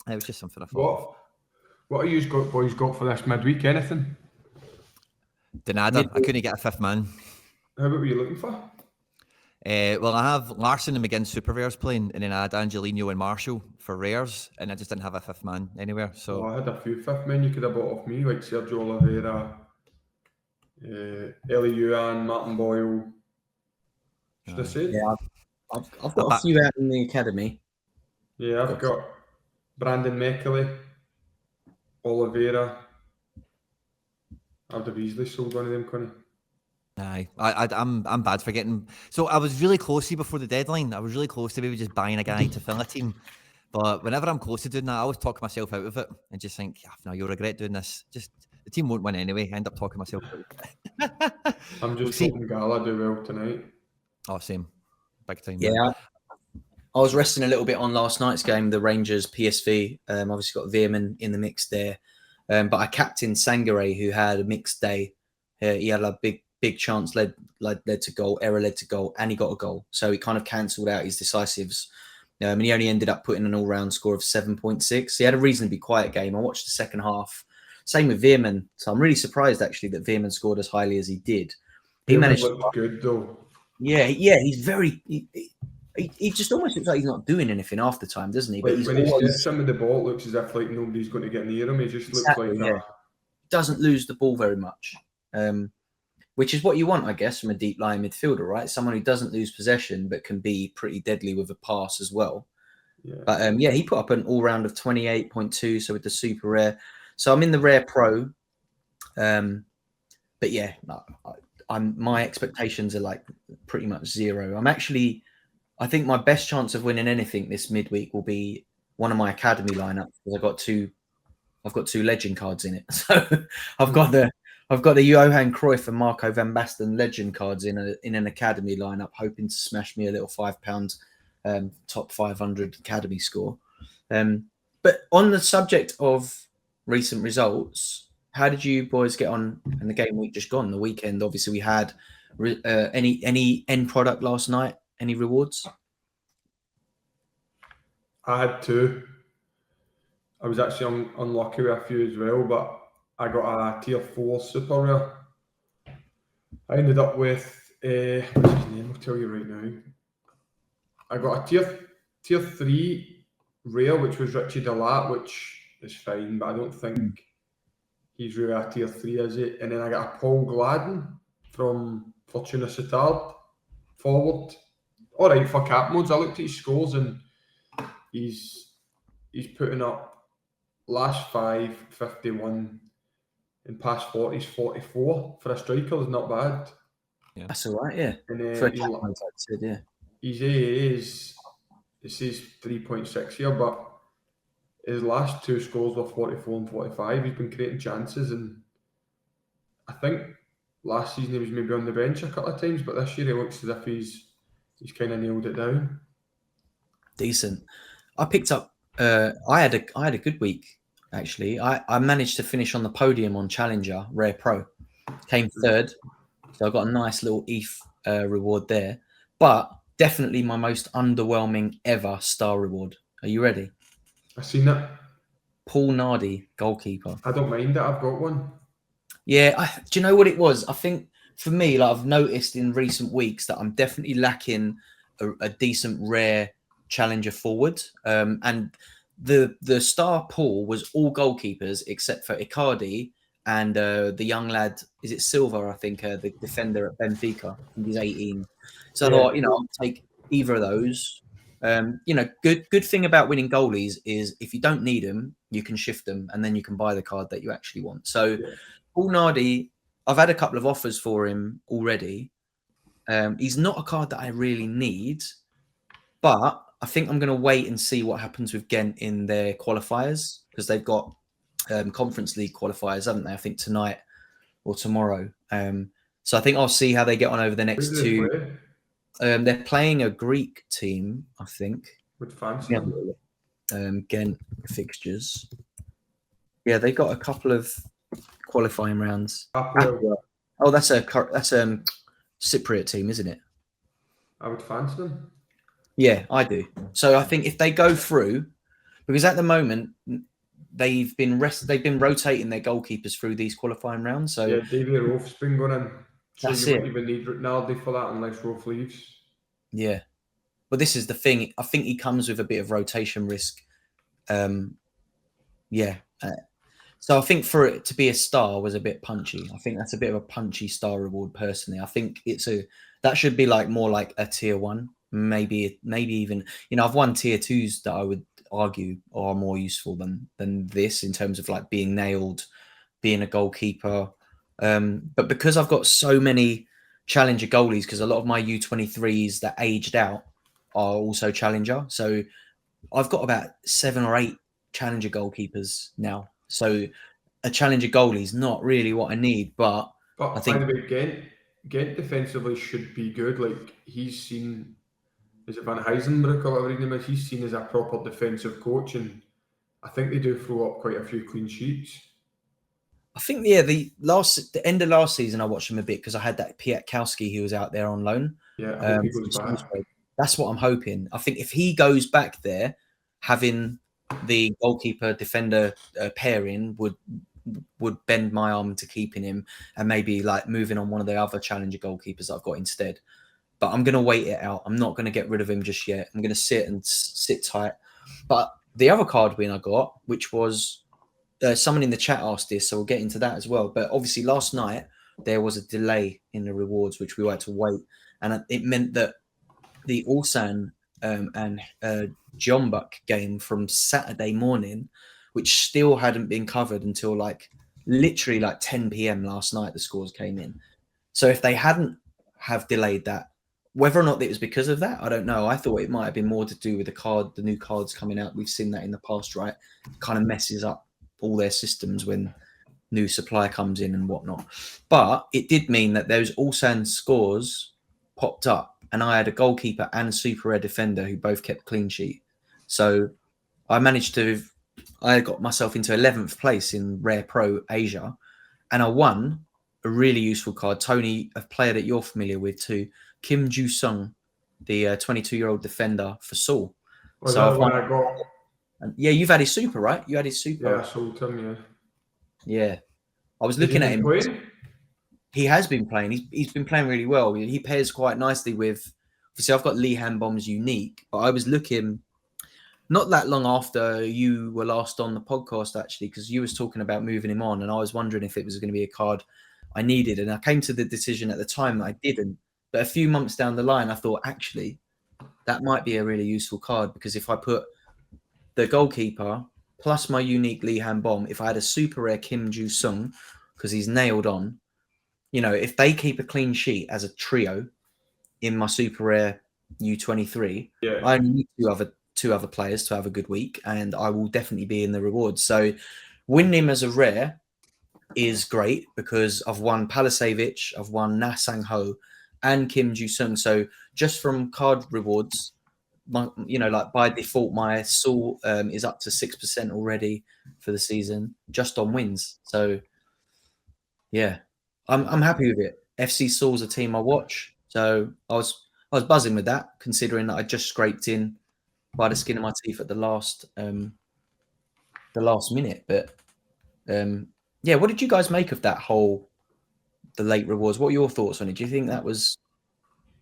it was just something I thought. What are you boys got for this midweek? Anything? Denada. I couldn't get a fifth man. How about what were you looking for? Well, I have Larson and McGinn super rares playing, and then I had Angelino and Marshall for rares, and I just didn't have a fifth man anywhere. So I had a few fifth men you could have bought off me, like Sergio Oliveira, Ellie Yuan, Martin Boyle. Should I say? Yeah, I've got a few out in the academy. Yeah, I've got Brandon Meckley, Oliveira. I'd have easily sold one of them, Connie. Aye, I'm bad for getting. So I was really close before the deadline. I was really close to maybe just buying a guy to fill a team. But whenever I'm close to doing that, I always talk myself out of it and just think, no, you'll regret doing this. Just the team won't win anyway. I end up talking myself out. I'm just hoping Gala do well tonight. Oh, same. Big time. Yeah. I was resting a little bit on last night's game, the Rangers PSV. Obviously got Veerman in the mix there. But I captained Sangare, who had a mixed day. He had a big chance, led to goal, error led to goal, and he got a goal. So he kind of cancelled out his decisives. And he only ended up putting an all-round score of 7.6. He had a reasonably quiet game. I watched the second half. Same with Veerman. So I'm really surprised, actually, that Veerman scored as highly as he did. He managed to look good, though. Yeah, he's very... He just almost looks like he's not doing anything half the time, doesn't he? But when he gets some of the ball, it looks as if like nobody's going to get near him. He just looks like that. Doesn't lose the ball very much, which is what you want, I guess, from a deep lying midfielder, right? Someone who doesn't lose possession but can be pretty deadly with a pass as well. Yeah. But he put up an all round of 28.2, so with the super rare. So I'm in the rare pro, but yeah, my expectations are like pretty much zero. I think my best chance of winning anything this midweek will be one of my academy lineups, because I've got two legend cards in it. So I've got the Johan Cruyff and Marco van Basten legend cards in an academy lineup, hoping to smash me a little £5 top 500 academy score. But on the subject of recent results, how did you boys get on in the game week just gone? The weekend, obviously, we had any end product last night. Any rewards? I had two. I was actually unlucky with a few as well, but I got a tier 4 super rare. I ended up with what's his name? I'll tell you right now. I got a tier 3 rare, which was Richie Delat, which is fine, but I don't think he's really a tier 3, is it? And then I got a Paul Gladden from Fortuna Sittard forward. All right for cap modes. I looked at his scores and he's putting up last 5 51 and past 40s 44 for a striker. Is not bad. Yeah, that's all right. Yeah, and for a cap mode, I'd said, yeah. His AA is, it says 3.6 here, but his last 2 scores were 44 and 45. He's been creating chances, and I think last season he was maybe on the bench a couple of times, but this year it looks as if he's kind of nailed it down. Decent. I picked up. I had a good week, actually. I managed to finish on the podium on Challenger Rare Pro. Came third, so I got a nice little ETH reward there. But definitely my most underwhelming ever star reward. Are you ready? I've seen that. Paul Nardi, goalkeeper. I don't mind that. I've got one. Yeah, do you know what it was? I think for me, like I've noticed in recent weeks that I'm definitely lacking a decent rare challenger forward. And the star pool was all goalkeepers except for Icardi and the young lad, is it Silva, I think, the defender at Benfica. I think he's 18. So I thought, I'll take either of those. Good thing about winning goalies is if you don't need them, you can shift them and then you can buy the card that you actually want. So Paul Nardi, I've had a couple of offers for him already. He's not a card that I really need, but I think I'm going to wait and see what happens with Ghent in their qualifiers, because they've got Conference League qualifiers, haven't they? I think tonight or tomorrow. So I think I'll see how they get on over the next They're playing a Greek team, I think. Would fancy them. Ghent fixtures. Yeah, they got a couple of qualifying rounds. Oh, that's a Cypriot team, isn't it? I would fancy them. Yeah, I do. So I think if they go through, because at the moment they've been rotating their goalkeepers through these qualifying rounds. So yeah, Davy Roth's been going in. So that's you it. wouldn't even need Ronaldo for that unless Roth leaves. Yeah, but this is the thing. I think he comes with a bit of rotation risk. So I think for it to be a star was a bit punchy. I think that's a bit of a punchy star reward personally. I think that should be more like a tier 1, maybe even, I've won tier 2s that I would argue are more useful than this in terms of like being nailed, being a goalkeeper. But because I've got so many challenger goalies, because a lot of my U23s that aged out are also challenger. So I've got about 7 or 8 challenger goalkeepers now. So a challenger goalie is not really what I need, but I think. By the way, Ghent defensively should be good. Like he's seen, is it Van Heisenbroek or whatever his name is? He's seen as a proper defensive coach, and I think they do throw up quite a few clean sheets. I think the end of last season I watched him a bit because I had that Piatkowski who was out there on loan. Yeah, I hope he goes back. That's what I'm hoping. I think if he goes back there, having the goalkeeper defender pairing would bend my arm to keeping him, and maybe like moving on one of the other challenger goalkeepers that I've got instead. But I'm going to wait it out. I'm not going to get rid of him just yet. I'm going to sit tight. But the other card win I got, which was someone in the chat asked this, so we'll get into that as well. But obviously last night there was a delay in the rewards, which we had to wait. And it meant that the Ulsan and Jeonbuk game from Saturday morning, which still hadn't been covered until literally 10 p.m. last night, the scores came in. So if they hadn't have delayed that, whether or not it was because of that, I don't know. I thought it might have been more to do with the new cards coming out. We've seen that in the past, right? It kind of messes up all their systems when new supply comes in and whatnot. But it did mean that those Ulsan scores popped up, and I had a goalkeeper and a super rare defender who both kept clean sheet. So I got myself into 11th place in Rare Pro Asia, and I won a really useful card. Tony, a player that you're familiar with too, Kim Ju-sung, the 22-year-old defender for Seoul. Was that the one I got? Yeah, you've had his super, right? You had his super. Yeah, I sold him, yeah. Yeah. I was looking at him. Playing? He has been playing. He's been playing really well. He pairs quite nicely with, obviously I've got Lee Hanbom's unique, but I was looking not that long after you were last on the podcast, actually, because you was talking about moving him on, and I was wondering if it was going to be a card I needed. And I came to the decision at the time that I didn't. But a few months down the line, I thought, actually, that might be a really useful card, because if I put the goalkeeper plus my unique Lee Hanbom, if I had a super rare Kim Ju-sung, because he's nailed on, if they keep a clean sheet as a trio in my super rare U23, yeah. I only need two other players to have a good week, and I will definitely be in the rewards. So winning him as a rare is great, because I've won Palisevich, I've won Na Sang-ho and Kim Ju-sung. So just from card rewards, by default, my Seoul is up to 6% already for the season, just on wins. So yeah, I'm happy with it. FC Seoul's a team I watch, so I was buzzing with that, considering that I just scraped in by the skin of my teeth at the last minute. But yeah, what did you guys make of that the late rewards? What are your thoughts on it? Do you think that was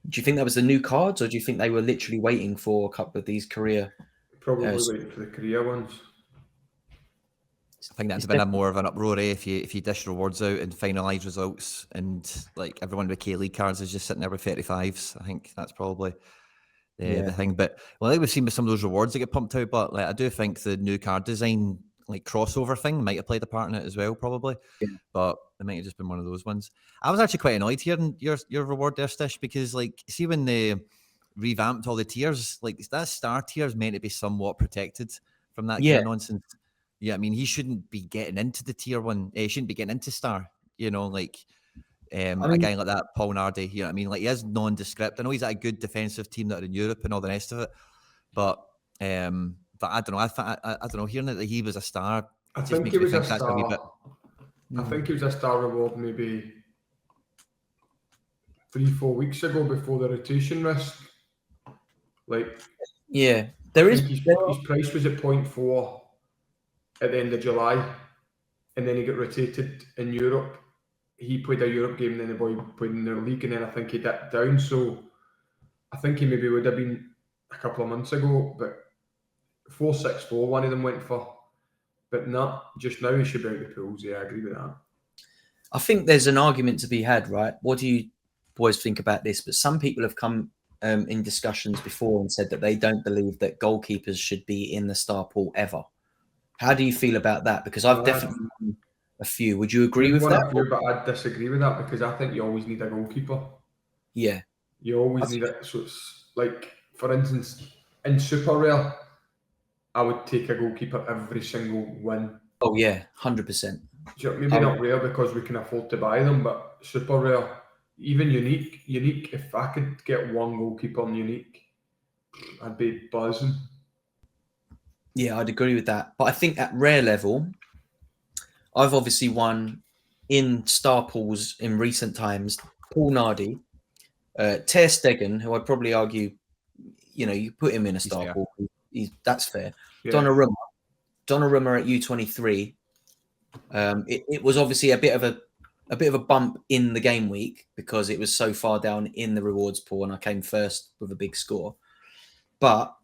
the new cards, or do you think they were literally waiting for a couple of these career? Probably waiting for the career ones. I think that's been more of an uproar if you dish rewards out and finalise results, and everyone with K-League cards is just sitting there with 35s. I think that's probably the thing. But we've seen with some of those rewards that get pumped out, but I do think the new card design crossover thing might have played a part in it as well, probably. Yeah. But it might have just been one of those ones. I was actually quite annoyed hearing your reward there, Stish, because see when they revamped all the tiers, that star tier is meant to be somewhat protected from that kind of nonsense. Yeah, I mean, he shouldn't be getting into the tier one. He shouldn't be getting into star. A guy like that, Paul Nardi, you know what I mean? Like, he is nondescript. I know he's at a good defensive team that are in Europe and all the rest of it, but I don't know. I don't know. Hearing that he was a star, I just think makes he me was a think that's a wee bit. star. I think he was a star reward maybe 3-4 weeks ago before the rotation risk. Like, yeah, his price was at 0.4 at the end of July, and then he got rotated in Europe. He played a Europe game, and then the boy played in their league, and then I think he dipped down. So I think he maybe would have been a couple of months ago, but 464 one of them went for. But not just now, he should be out the pools. Yeah, I agree with that. I think there's an argument to be had, right? What do you boys think about this? But some people have come in discussions before and said that they don't believe that goalkeepers should be in the star pool ever. How do you feel about that? Because I've definitely done a few. Would you agree with that? A few, but I disagree with that because I think you always need a goalkeeper. Yeah. You always need it. So it's like, for instance, in Super Rare, I would take a goalkeeper every single win. Oh, yeah, 100%. Maybe not rare because we can afford to buy them, but Super Rare, even unique, if I could get one goalkeeper in unique, I'd be buzzing. Yeah, I'd agree with that. But I think at rare level, I've obviously won in star pools in recent times. Paul Nardi, Ter Stegen, who I'd probably argue, you put him in a star pool. That's fair. Yeah. Donnarumma at U23. It was obviously a bit of a bump in the game week because it was so far down in the rewards pool, and I came first with a big score. But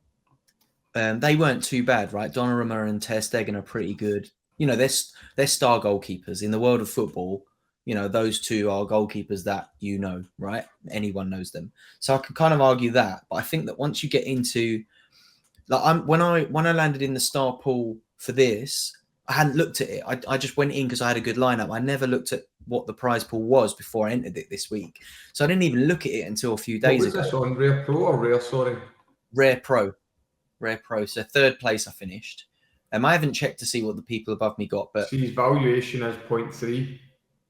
they weren't too bad, right? Donnarumma and Ter Stegen are pretty good. They're star goalkeepers in the world of football. Those two are goalkeepers that right? Anyone knows them. So I could kind of argue that, but I think that once you get into when I landed in the star pool for this, I hadn't looked at it. I just went in because I had a good lineup. I never looked at what the prize pool was before I entered it this week, so I didn't even look at it until a few days ago. What was this on, Rare Pro or Rare? Sorry, Rare Pro. So third place I finished. I haven't checked to see what the people above me got, but his valuation is 0.3.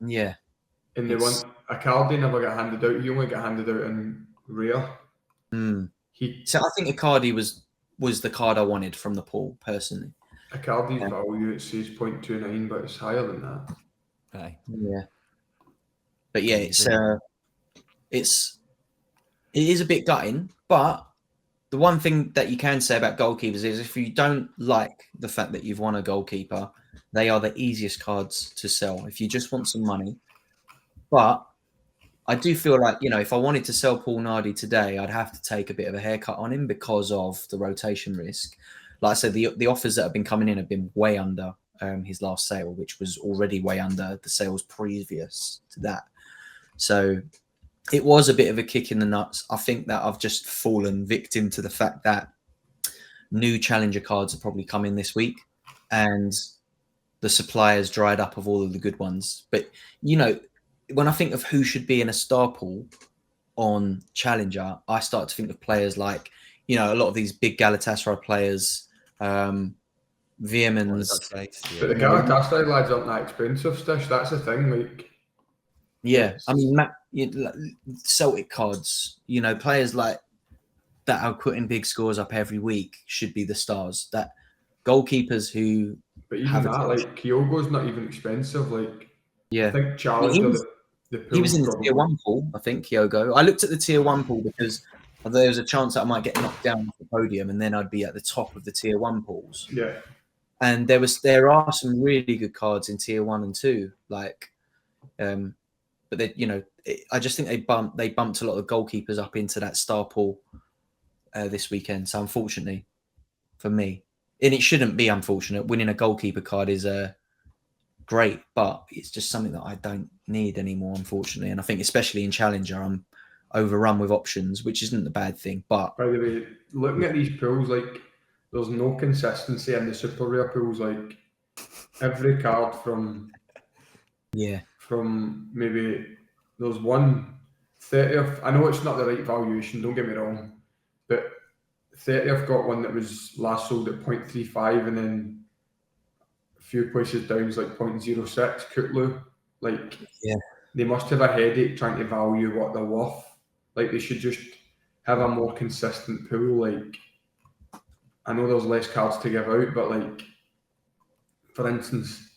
Yeah. And they want Icardi never got handed out. He only got handed out in Rare. So I think Icardi was the card I wanted from the pool, personally. Icardi's value, it says 0.29, but it's higher than that. Aye. Yeah. But yeah, it is a bit gutting, but the one thing that you can say about goalkeepers is if you don't like the fact that you've won a goalkeeper, they are the easiest cards to sell if you just want some money. But I do feel like, if I wanted to sell Paul Nardi today, I'd have to take a bit of a haircut on him because of the rotation risk. Like I said, the offers that have been coming in have been way under his last sale, which was already way under the sales previous to that. So it was a bit of a kick in the nuts. I think that I've just fallen victim to the fact that new challenger cards are probably coming this week and the supply has dried up of all of the good ones. But, when I think of who should be in a star pool on challenger, I start to think of players like, a lot of these big Galatasaray players, Veermans. But the Galatasaray lads aren't that expensive, Stish. That's the thing. Yeah, I mean, Celtic cards, players like that are putting big scores up every week should be the stars. That goalkeepers who but even that, Kyogo's not even expensive. Yeah, I think Challenger, he was in the tier 1 pool, I think, Kyogo. I looked at the tier 1 pool because there was a chance that I might get knocked down off the podium and then I'd be at the top of the tier 1 pools. Yeah. And there are some really good cards in tier 1 and 2, but they, I just think they bumped a lot of goalkeepers up into that star pool this weekend. So unfortunately for me, and it shouldn't be unfortunate, winning a goalkeeper card is great, but it's just something that I don't need anymore, unfortunately. And I think especially in Challenger, I'm overrun with options, which isn't a bad thing. But by the way, looking at these pools, there's no consistency in the super rare pools. Every card from maybe there's one 30th. I know it's not the right valuation, don't get me wrong, but 30th got one that was last sold at 0.35 and then a few places down is 0.06 Kutlu. they must have a headache trying to value what they're worth. Like, they should just have a more consistent pool. Like, I know there's less cards to give out, but like, for instance,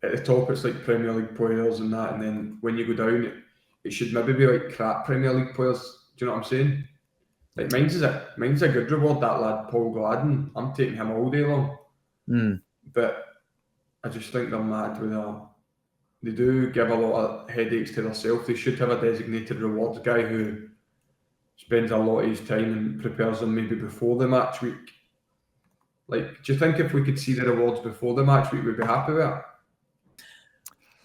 at the top it's like Premier League players and that, and then when you go down, it should maybe be like crap Premier League players. Do you know what I'm saying? Like, mine's a good reward, that lad Paul Gladden. I'm taking him all day long. But I just think they're mad with that. They do give a lot of headaches to themselves. They should have a designated rewards guy who spends a lot of his time and prepares them maybe before the match week. Like, do you think if we could see the rewards before the match week, we'd be happy with it?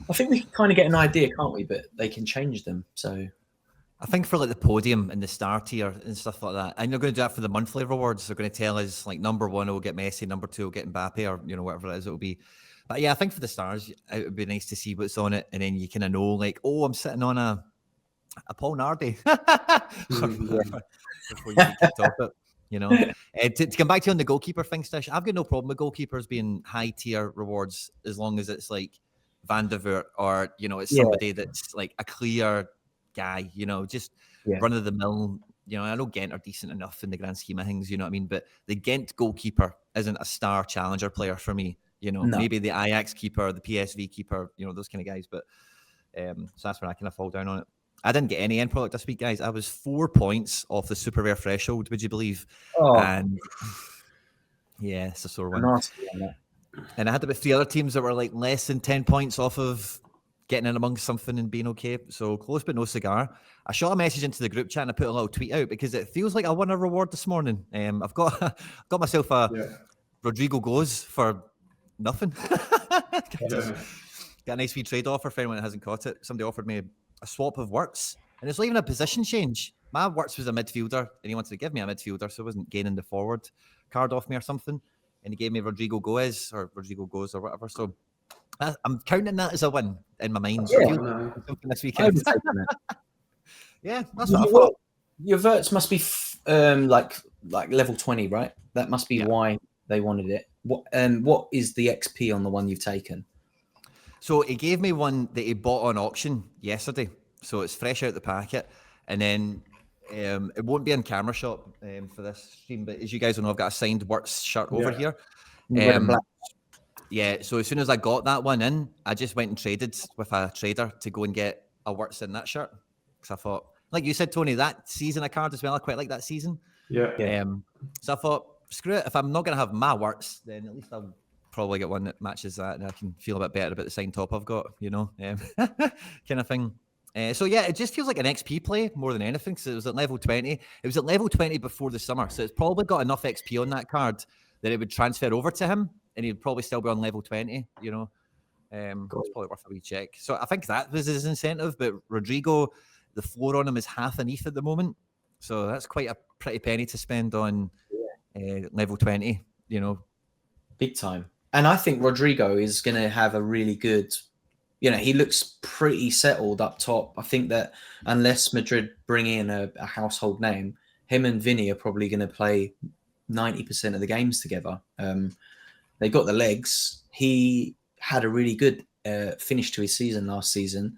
I think we can kind of get an idea, can't we? But they can change them. So I think for like the podium and the star tier and stuff like that, and they're going to do that for the monthly rewards. They're going to tell us like number 1 will get Messi, number 2 will get Mbappe, or whatever it is it will be. But yeah, I think for the stars, it would be nice to see what's on it, and then you kind of know like, oh, I'm sitting on a Paul Nardi before you get kicked off it. To come back to you on the goalkeeper thing, Stish, I've got no problem with goalkeepers being high tier rewards as long as it's like Van der Voort, or it's somebody that's like a clear guy, just run of the mill. I know Ghent are decent enough in the grand scheme of things, you know what I mean? But the Ghent goalkeeper isn't a star challenger player for me. No. Maybe the Ajax keeper, the PSV keeper, those kind of guys. But so that's where I kind of fall down on it. I didn't get any end product this week, guys. I was 4 points off the super rare threshold, would you believe? Oh. And yeah, it's a sore one. And I had about 3 other teams that were like less than 10 points off of getting in amongst something and being okay. So close but no cigar. I shot a message into the group chat and I put a little tweet out because it feels like I won a reward this morning. I've got myself a Rodrigo Goes for nothing. Got a nice wee trade offer for anyone that hasn't caught it. Somebody offered me a swap of Wirtz, and it's not even a position change. My Wirtz was a midfielder, and he wanted to give me a midfielder, so I wasn't gaining the forward card off me or something. And he gave me Rodrigo Goes or whatever. So I'm counting that as a win in my mind. Something this weekend. Yeah, that's what I thought. Your Wirtz must be like level 20, right? That must be why they wanted it. What is the XP on the one you've taken? So he gave me one that he bought on auction yesterday. So it's fresh out the packet. And then it won't be in camera shot for this stream, but as you guys know, I've got a signed Wirtz shirt over here. So as soon as I got that one in, I just went and traded with a trader to go and get a Wirtz in that shirt. Because I thought, like you said, Tony, that season of card as well, I quite like that season. So I thought, screw it. If I'm not going to have my Wirtz, then at least I'll probably get one that matches that, and I can feel a bit better about the signed top I've got, kind of thing. So yeah, it just feels like an XP play more than anything, because it was at level 20. It was at level 20 before the summer, so it's probably got enough XP on that card that it would transfer over to him, and he'd probably still be on level 20, It's probably worth a wee check. So I think that was his incentive, but Rodrigo, the floor on him is half an ETH at the moment, so that's quite a pretty penny to spend on level 20, Big time. And I think Rodrigo is going to have a really good, he looks pretty settled up top. I think that unless Madrid bring in a household name, him and Vinny are probably going to play 90% of the games together. They've got the legs. He had a really good finish to his season last season.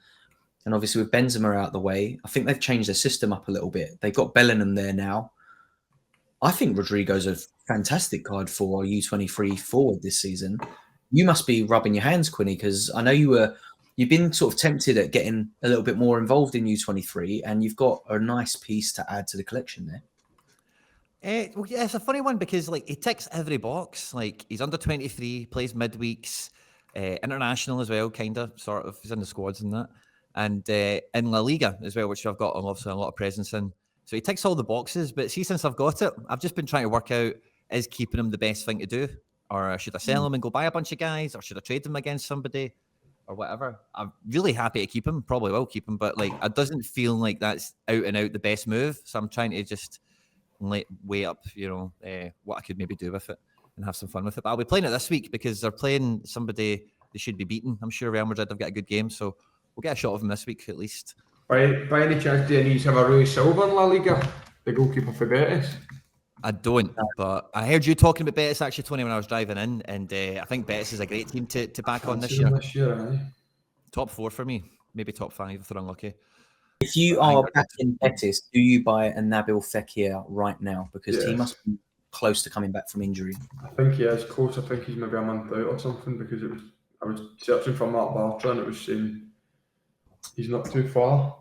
And obviously with Benzema out the way, I think they've changed their system up a little bit. They've got Bellingham there now. I think Rodrigo's a fantastic card for a U23 forward this season. You must be rubbing your hands, Quinny, because I know you've been sort of tempted at getting a little bit more involved in U23, and you've got a nice piece to add to the collection there. Well, yeah, it's a funny one because he ticks every box. Like, he's under 23, plays midweeks, international as well, sort of. He's in the squads and that. And in La Liga as well, which I've got obviously a lot of presence in. So he ticks all the boxes, but see, since I've got it, I've just been trying to work out, is keeping him the best thing to do? Or should I sell him and go buy a bunch of guys? Or should I trade him against somebody? Or whatever. I'm really happy to keep him, probably will keep him, but it doesn't feel like that's out and out the best move. So I'm trying to just weigh up, what I could maybe do with it and have some fun with it. But I'll be playing it this week because they're playing somebody they should be beating. I'm sure Real Madrid have got a good game, so we'll get a shot of him this week at least. By any chance, do you have a Rui Silva in La Liga, the goalkeeper for Betis? I don't, but I heard you talking about Betis actually, Tony, when I was driving in, and I think Betis is a great team to back on this year. Top 4 for me. maybe top 5 if they're unlucky. If you But I are think back in Betis, do you buy a Nabil Fekir right now? Because he Yes. must be close to coming back from injury. I think he is close. I think he's maybe a month out or something, because I was searching for Mark Bartra and it was saying he's not too far.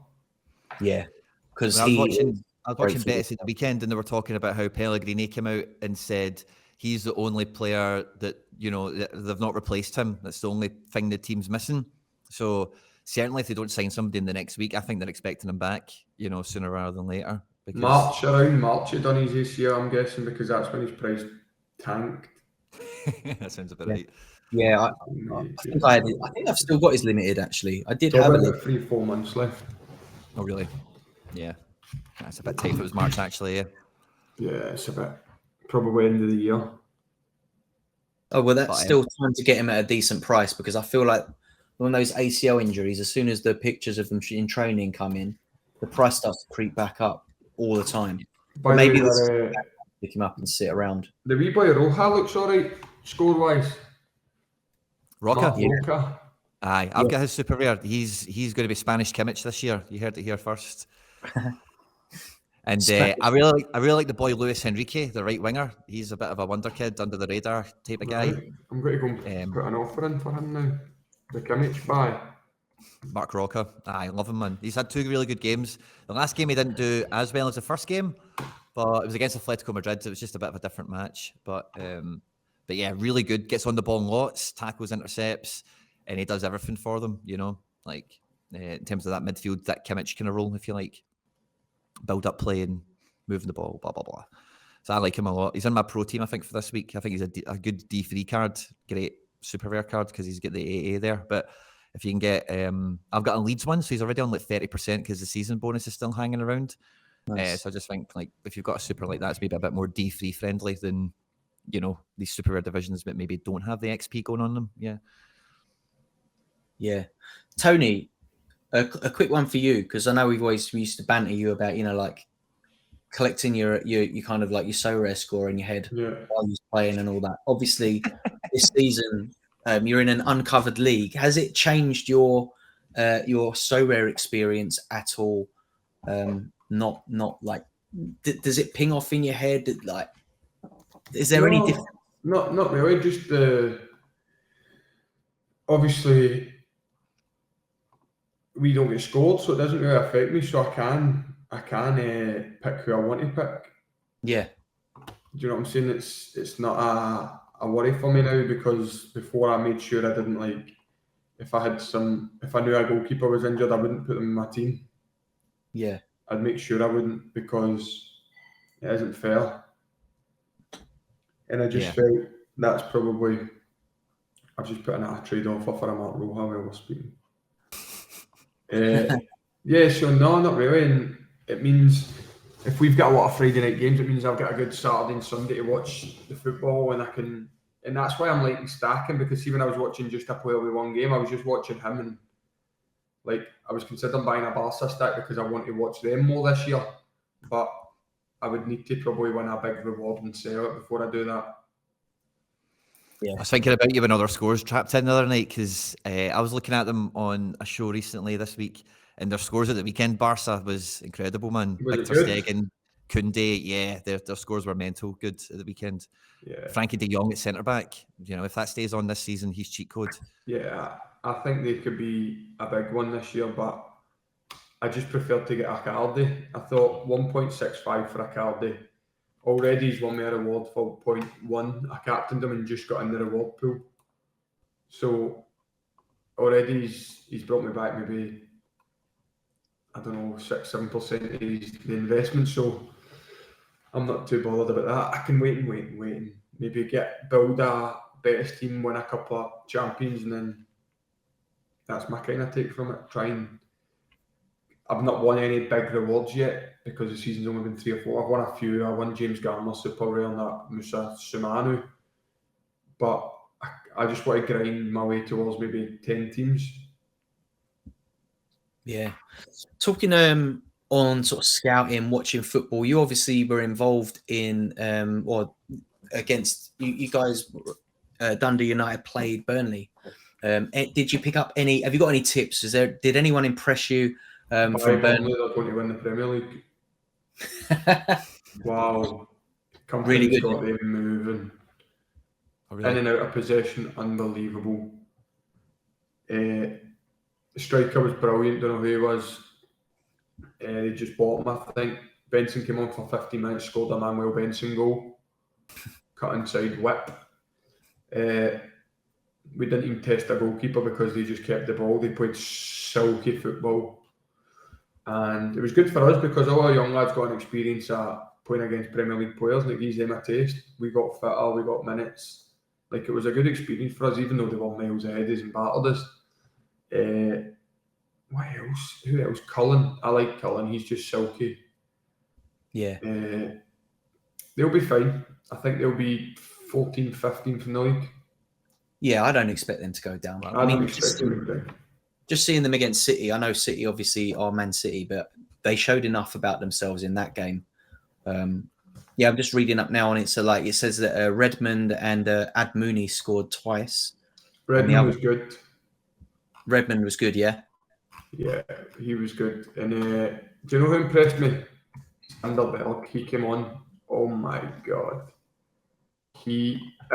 Yeah, because I was watching great for Betis at the weekend, and they were talking about how Pellegrini came out and said he's the only player that, you know, they've not replaced him. That's the only thing the team's missing. So certainly if they don't sign somebody in the next week, I think they're expecting him back, you know, sooner rather than later. Because around March he done his ACL, I'm guessing, because that's when his price tanked. that sounds about right. Yeah, I think I've still got his limited, actually. I did have Probably a about 3-4 months left. Oh, really? Yeah. That's a bit tight if it was March, actually, yeah. Yeah, it's a bit, probably end of the year. Oh, well, that's still time to get him at a decent price, because I feel like when those ACL injuries, as soon as the pictures of them in training come in, the price starts to creep back up all the time. But maybe this pick him up and sit around. The wee boy Roja looks all right, score-wise. Roca? Roca. Aye, I've got his super rare. He's going to be Spanish Kimmich this year. You heard it here first. And I really like the boy Luis Enrique, the right winger. He's a bit of a wonder kid, under the radar type of guy. Right. I'm going to go and put an offer in for him now. The Kimmich buy. Mark Roca. I love him, man. He's had 2 really good games. The last game he didn't do as well as the first game, but it was against Atletico Madrid. So it was just a bit of a different match. But yeah, really good. Gets on the ball lots, tackles, intercepts, and he does everything for them, you know, like in terms of that midfield, that Kimmich kind of role, if you like. Build up play and moving the ball, blah, blah, blah. So I like him a lot. He's in my pro team, I think, for this week. I think he's a good D3 card, great super rare card, because he's got the AA there. But if you can get, I've got a Leeds one, so he's already on like 30% because the season bonus is still hanging around. Nice. So I just think, like, if you've got a super like that, it's maybe a bit more D3 friendly than, you know, these super rare divisions that maybe don't have the XP going on them. Yeah. Yeah. Tony, a quick one for you, because I know we used to banter you about, you know, like collecting your kind of like your Sorare score in your head while you're playing and all that. Obviously, this season you're in an uncovered league. Has it changed your Sorare experience at all? Not like, does it ping off in your head? Like, is there any difference? Not really. Just obviously we don't get scored, so it doesn't really affect me. So I can pick who I want to pick. Yeah. Do you know what I'm saying? It's not a worry for me now, because before I made sure I didn't, like, if I knew a goalkeeper was injured, I wouldn't put them in my team. Yeah. I'd make sure I wouldn't, because it isn't fair. And I just felt that's probably, I've just put in a trade offer for a Mark Roja while we're speaking. So no, not really. And it means if we've got a lot of Friday night games, it means I've got a good Saturday and Sunday to watch the football, and that's why I'm liking stacking, because see, when I was watching just a player with one game, I was just watching him, and like I was considering buying a Barca stack because I want to watch them more this year, but I would need to probably win a big reward and sell it before I do that. Yeah. I was thinking about you when other scores trapped in the other night, because I was looking at them on a show recently this week, and their scores at the weekend, Barca was incredible, man. Victor Stegen, Koundé, their scores were mental good at the weekend. Yeah. Frankie de Jong at centre-back, you know, if that stays on this season, he's cheat code. Yeah, I think they could be a big one this year, but I just prefer to get Icardi. I thought 1.65 for Icardi. Already he's won me a reward for 0.1. I captained him and just got in the reward pool. So already he's brought me back maybe, I don't know, 6-7% of the investment. So I'm not too bothered about that. I can wait and maybe build a better team, win a couple of champions, and then that's my kind of take from it. I've not won any big rewards yet because the season's only been 3 or 4. I've won a few. I won James Garner Super Rare and that Musa Sumanu. But I just want to grind my way towards maybe 10 teams. Yeah. Talking on sort of scouting, watching football, you obviously were involved in against you guys, Dundee United played Burnley Did you pick up any? Have you got any tips? Did anyone impress you from Burnley, Burnley? they're going to win the Premier League. Wow. Really Company's good. got them moving. Oh, really? In and out of possession, unbelievable. The striker was brilliant, don't know who he was. They just bought him, I think. Benson came on for 15 minutes, scored a Manuel Benson goal. Cut inside whip. We didn't even test a goalkeeper because they just kept the ball. They played silky football. And it was good for us because all our young lads got an experience at playing against Premier League players, and it gives them a taste. We got fitter, we got minutes. Like, it was a good experience for us, even though they were miles ahead of us and battered us. What else? Who else? Cullen. I like Cullen. He's just silky. Yeah. They'll be fine. I think they'll be 14th, 15th in the league. Yeah, I don't expect them to go down. I don't expect them to go down. Just seeing them against City, I know City obviously are Man City, but they showed enough about themselves in that game. Yeah, I'm just reading up now on it. So, like, it says that Redmond and Ad Mooney scored twice. Redmond was good. Redmond was good, yeah? Yeah, he was good. And do you know who impressed me? Underberg. He came on. Oh my God.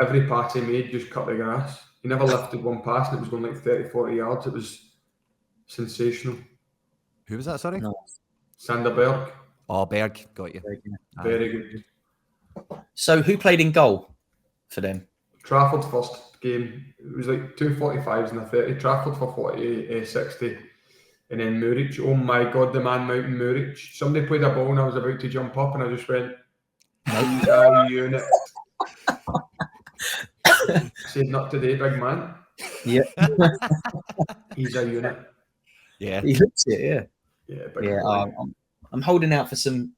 Every pass he made just cut the grass. He never lifted one pass and it was going like 30, 40 yards. It was sensational. Who was that, sorry? No. Sanderberg. Oh, Berg. Got you. Very good. So who played in goal for them? Trafford's first game. It was like 2 45s and a 30. Trafford for 60. And then Muric. Oh my God, the man Mountain Muric. Somebody played a ball and I was about to jump up and I just went, he's a unit. Said not today, big man. Yeah. He's a unit. Yeah. He looks it, yeah. Yeah. I'm holding out for some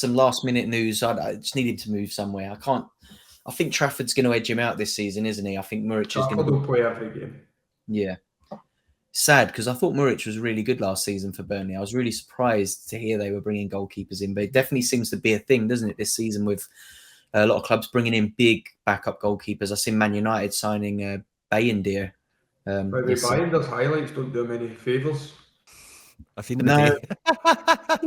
last minute news. I just need him to move somewhere. I think Trafford's going to edge him out this season, isn't he? I think Muric is going to play every game. Yeah. Sad, because I thought Muric was really good last season for Burnley. I was really surprised to hear they were bringing goalkeepers in, but it definitely seems to be a thing, doesn't it, this season, with a lot of clubs bringing in big backup goalkeepers. I've seen Man United signing Bayendier. But the Bayendier's highlights don't do him any favours. I've seen them today.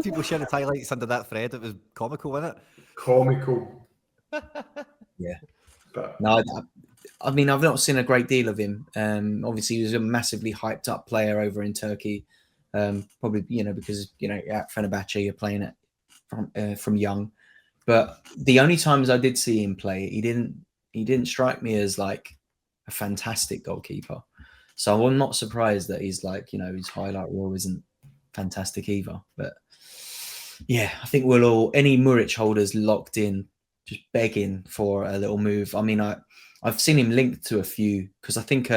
People sharing his highlights under that thread. It was comical, wasn't it? Comical. Yeah. But no, I mean, I've not seen a great deal of him. Obviously, he was a massively hyped up player over in Turkey. Probably, because, at Fenerbahce, you're playing it from young. But the only times I did see him play, he didn't strike me as like a fantastic goalkeeper. So I'm not surprised that he's like, his highlight reel isn't fantastic either. But yeah, I think we'll any Muric holders locked in, just begging for a little move. I mean, I've seen him linked to a few, because I think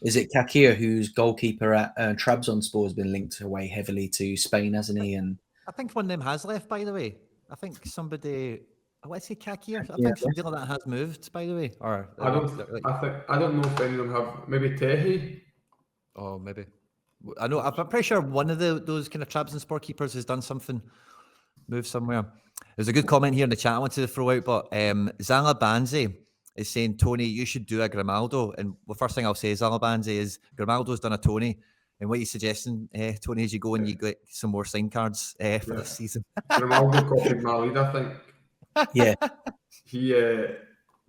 is it Kakir, who's goalkeeper at Trabzonspor, has been linked away heavily to Spain, hasn't he? And I think one of them has left, by the way. I think somebody, let's say Kakir. I think somebody like that has moved, by the way. Or I don't know if any of them have. Maybe Tehi. Oh, maybe. I know. I'm pretty sure one of those kind of Trabzonspor keepers has done something, moved somewhere. There's a good comment here in the chat I wanted to throw out, but Zala Banzi is saying, Tony, you should do a Grimaldo. And the first thing I'll say, Zala Banzi, is Grimaldo's done a Tony. And what you're suggesting, Tony, is you go and you get some more sign cards for this season. Grimaldo copied my lead, I think. Yeah.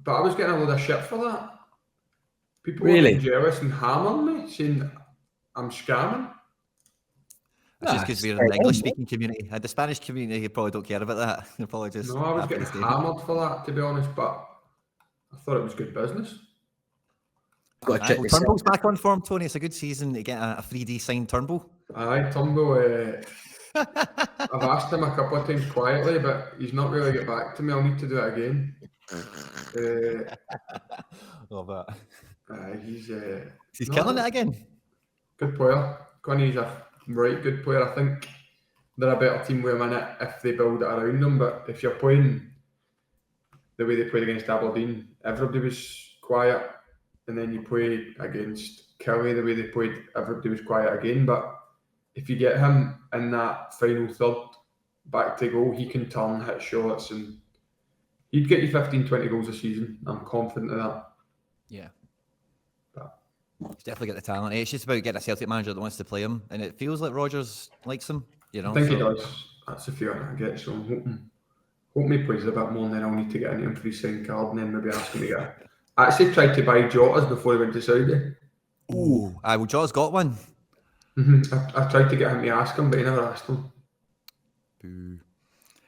But I was getting a load of shit for that. People were Really getting jealous and hammering me, saying I'm scamming. It's just because we're in the English-speaking community. The Spanish community, you probably don't care about that. You're probably just I was getting hammered for that, to be honest, but I thought it was good business. Got to check this Turnbull's back on form, Tony. It's a good season to get a 3D signed Turnbull. Aye, Turnbull. I've asked him a couple of times quietly, but he's not really get back to me. I'll need to do it again. Love that. He's killing it again. Good player. Quinny's a right good player. I think they're a better team with him in it if they build it around him. But if you're playing the way they played against Aberdeen, everybody was quiet. And then you play against Kelly, the way they played, everybody was quiet again. But if you get him in that final third back to goal, he can turn, hit shots, and he'd get you 15, 20 goals a season. I'm confident of that. Yeah. He's definitely got the talent. It's just about getting a Celtic manager that wants to play him, and it feels like Rodgers likes him. You know, I think he does. That's the feeling I get. So I'm hoping he plays a bit more, and then I'll need to get into him for his signed card, and then maybe ask him to get. I actually tried to buy Jota's before he went to Saudi. Ooh, well, Jota's got one. I tried to get him to ask him, but he never asked him. Boo.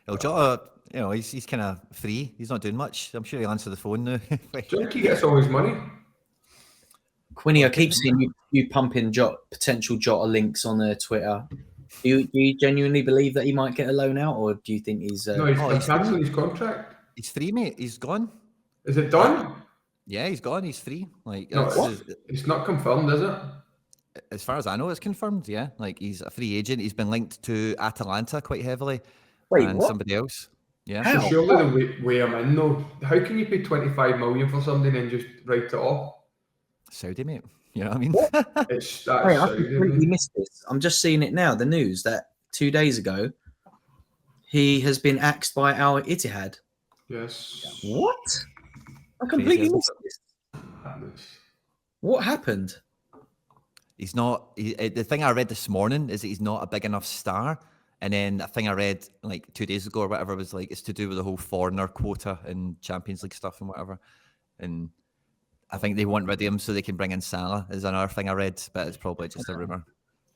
Well, Jota, you know, he's kind of free. He's not doing much. I'm sure he'll answer the phone now. Do you think he gets all his money? Quinny, I keep seeing you pumping potential Jota links on Twitter. Do you genuinely believe that he might get a loan out, or do you think he's... No, he's cancelling his contract. He's free, mate. He's gone. Is it done? Yeah, he's gone. He's free. Like, no, it's not confirmed, is it? As far as I know, it's confirmed. Yeah, like he's a free agent. He's been linked to Atalanta quite heavily. Wait, and what? Somebody else. Yeah. So surely the way I'm in though, how can you pay 25 million for something and just write it off? Saudi, mate. You know what I mean? That's I Saudi, completely missed this. I'm just seeing it now. The news that 2 days ago he has been axed by Al Ittihad. Yes. What? I completely missed this. What happened? He's not. The thing I read this morning is that he's not a big enough star. And then a thing I read like 2 days ago or whatever was like it's to do with the whole foreigner quota and Champions League stuff and whatever. And I think they want rid of him so they can bring in Salah is another thing I read, but it's probably just a rumor.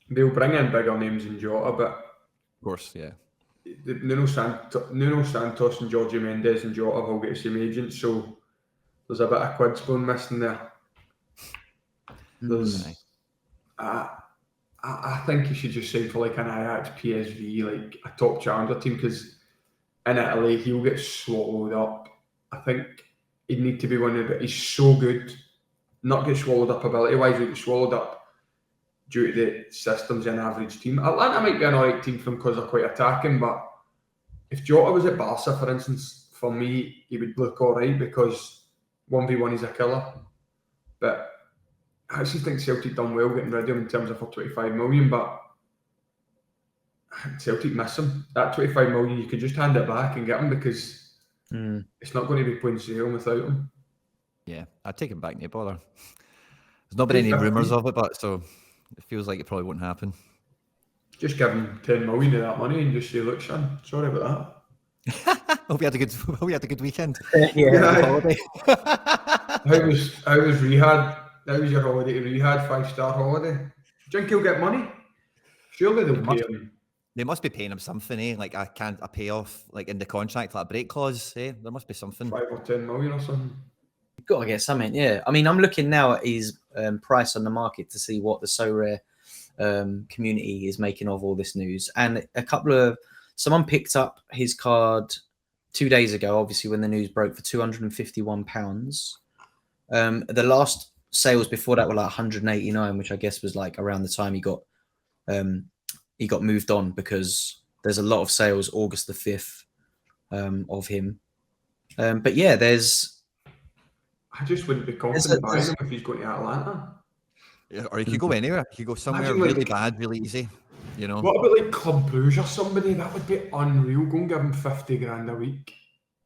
They'll bring in bigger names than Jota, but of course, yeah. Nuno Santos and Jorge Mendes and Jota have all got the same agent, so there's a bit of quids going missing there. There's. I think he should just sign for like an Ajax, PSV, like a top challenger team, because in Italy he'll get swallowed up. I think he'd need to be one of the. He's so good, not get swallowed up ability-wise, he'll get swallowed up due to the systems in an average team. Atlanta might be an alright team for him because they're quite attacking, but if Jota was at Barca, for instance, for me he would look alright because 1v1 he's a killer, but I actually think Celtic done well getting rid of him in terms of for 25 million, but Celtic miss him. That 25 million, you could just hand it back and get him because it's not going to be plain sailing without him. Yeah, I'd take him back, no bother. There's not been any rumours of it, but so it feels like it probably won't happen. Just give him 10 million of that money and just say, look, son, sorry about that. Hope you had a good weekend. Yeah. How was Riyadh? That was your holiday to Riyadh, 5-star holiday. Do you think he'll get money? Surely they'll pay him. They must be paying him something, eh? Like a payoff, like in the contract, like a break clause, eh? There must be something. 5 or 10 million or something. You've got to get something, yeah. I mean, I'm looking now at his price on the market to see what the Sorare community is making of all this news. And someone picked up his card 2 days ago, obviously when the news broke, for £251. The last sales before that were like 189, which I guess was like around the time he got moved on, because there's a lot of sales August the 5th of him. But yeah, I just wouldn't be confident buying him if he's going to Atlanta. Yeah, or he could go anywhere. He could go somewhere really bad, really easy. You know. What about like Club Brugge or somebody? That would be unreal. Go and give him 50 grand a week.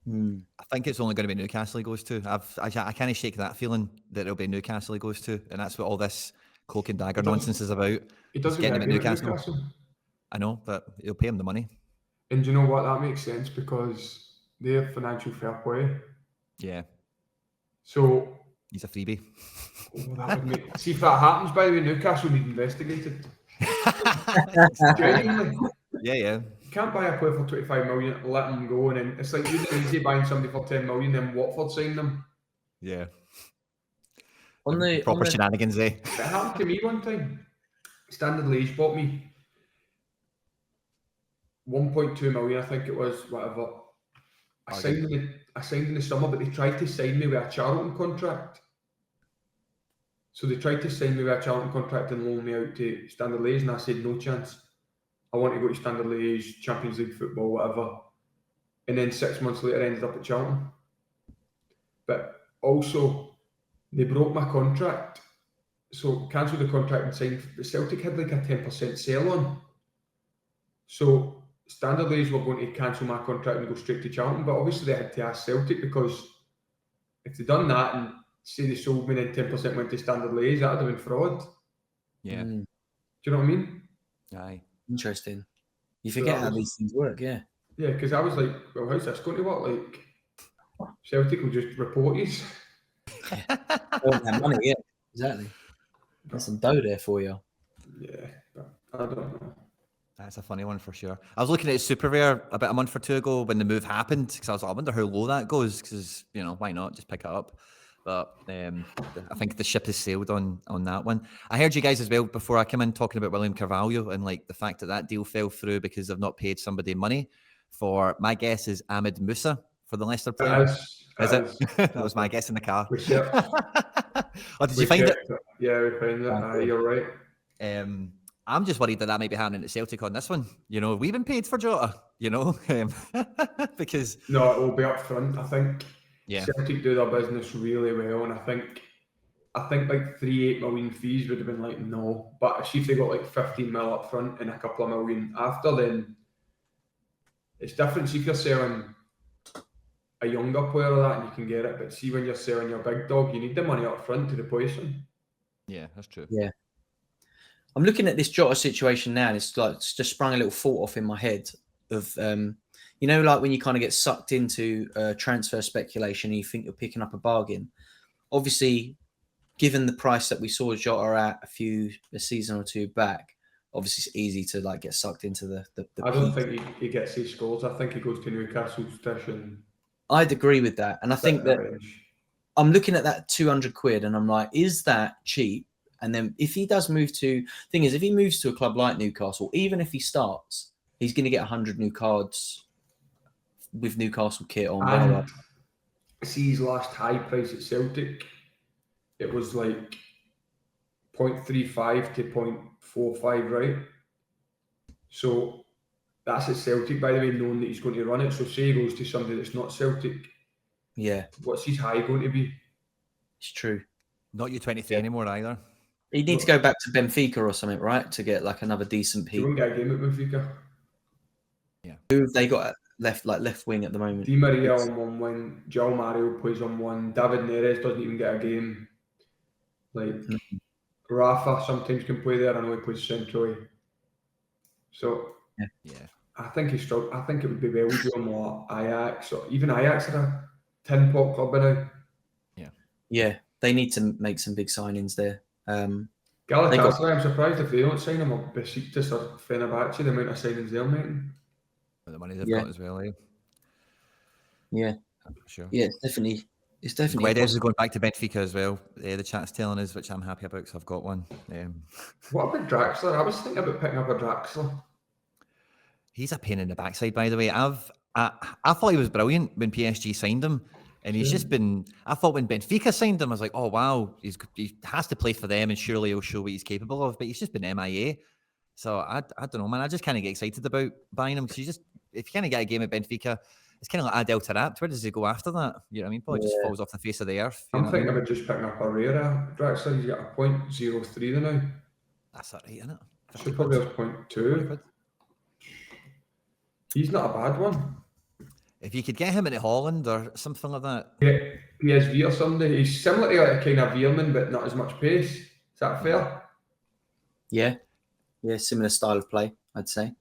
I think it's only going to be Newcastle he goes to. I can't shake that feeling that it'll be Newcastle he goes to, and that's what all this cloak and dagger nonsense is about. He doesn't get him get at Newcastle. I know, but he'll pay him the money. And do you know what? That makes sense because they're financial fair play. Yeah. So he's a freebie. That would make. See if that happens. By the way, Newcastle need investigated. Yeah. You can't buy a player for 25 million, let them go, and then it's like easy buying somebody for 10 million, then Watford sign them. Yeah. Proper shenanigans, eh? It happened to me one time. Standard Liège bought me 1.2 million, I think it was, whatever. I signed in the summer, but they tried to sign me with a Charlton contract. So they tried to sign me with a Charlton contract and loan me out to Standard Liège, and I said no chance. I want to go to Standard Liège, Champions League football, whatever. And then 6 months later, I ended up at Charlton. But also, they broke my contract. So cancelled the contract and signed. But Celtic had like a 10% sale on. So Standard Liège were going to cancel my contract and go straight to Charlton. But obviously they had to ask Celtic, because if they'd done that and say they sold me and then 10% went to Standard Lays, that would have been fraud. Yeah. Do you know what I mean? Aye. Interesting. You forget how these things work, yeah. Yeah, because I was like, well, how's this going to work? Like, Celtic will just report you. That money, yeah, exactly. There's some dough there for you. Yeah, but I don't know. That's a funny one for sure. I was looking at Super Rare about a month or two ago when the move happened because I was like, I wonder how low that goes because, you know, why not just pick it up? But I think the ship has sailed on that one. I heard you guys as well before I came in talking about William Carvalho and like the fact that that deal fell through because they've not paid somebody money for, my guess is Ahmed Musa for the Leicester player. Is it? That was my guess in the car. Oh, did you find it? Yeah, we found it. You're right. I'm just worried that might be happening at Celtic on this one. You know, we've been paid for Jota, you know, because... No, it will be up front, I think. Yeah. Celtic do their business really well, and I think like 3-8 million fees would have been like, no. But if they got like 15 mil up front and a couple of million after, then it's different. See if you're selling a younger player or that and you can get it, but see when you're selling your big dog, you need the money up front to replace him. Yeah, that's true. Yeah. I'm looking at this Jota situation now, and it's just sprung a little thought off in my head of, you know, like when you kind of get sucked into transfer speculation and you think you're picking up a bargain. Obviously, given the price that we saw Jota at a season or two back, obviously it's easy to like get sucked into the I don't think he gets his scores. I think he goes to Newcastle station. I'd agree with that, and I think that I'm looking at that 200 quid, and I'm like, is that cheap? And then if he does move to, thing is, if he moves to a club like Newcastle, even if he starts, he's going to get 100 new cards with Newcastle kit on. And see his last high price at Celtic, it was like 0.35 to 0.45, right? So that's at Celtic, by the way, knowing that he's going to run it. So say he goes to somebody that's not Celtic. Yeah. What's his high going to be? It's true. Not U23 anymore either. He needs to go back to Benfica or something, right? To get like another decent piece. He won't get a game at Benfica. Yeah. Who have they got left wing at the moment? Di Maria on one wing. João Mario plays on one. David Neres doesn't even get a game. Like Rafa sometimes can play there. I know he plays centrally. So yeah. I think he's strong. I think it would be well doing what Ajax or even Ajax are a tin pot club now. Yeah, they need to make some big signings there. Galatasaray, I'm surprised if they don't sign him or Besiktas or Fenerbahce, the amount of signings they're making. The money they've got as well, eh? Yeah. Sure. Yeah, it's definitely. Guedes is going back to Benfica as well. The chat's telling us, which I'm happy about because I've got one. What about Draxler? I was thinking about picking up a Draxler. He's a pain in the backside, by the way. I thought he was brilliant when PSG signed him. And he's just been, I thought when Benfica signed him, I was like, oh, wow, he has to play for them and surely he'll show what he's capable of. But he's just been MIA. So I don't know, man. I just kind of get excited about buying him because if you kind of get a game at Benfica, it's kind of like Adel Taarabt. Where does he go after that? You know what I mean? Probably just falls off the face of the earth. I'm thinking about just picking up a rare Draxler. He's got a 0.03 now. That's all right, isn't it? Should probably have 0.2. He's not a bad one. If you could get him into Holland or something like that. Yeah, PSV or somebody. He's similar to like a kind of Veerman, but not as much pace. Is that fair? Yeah. Yeah, similar style of play, I'd say.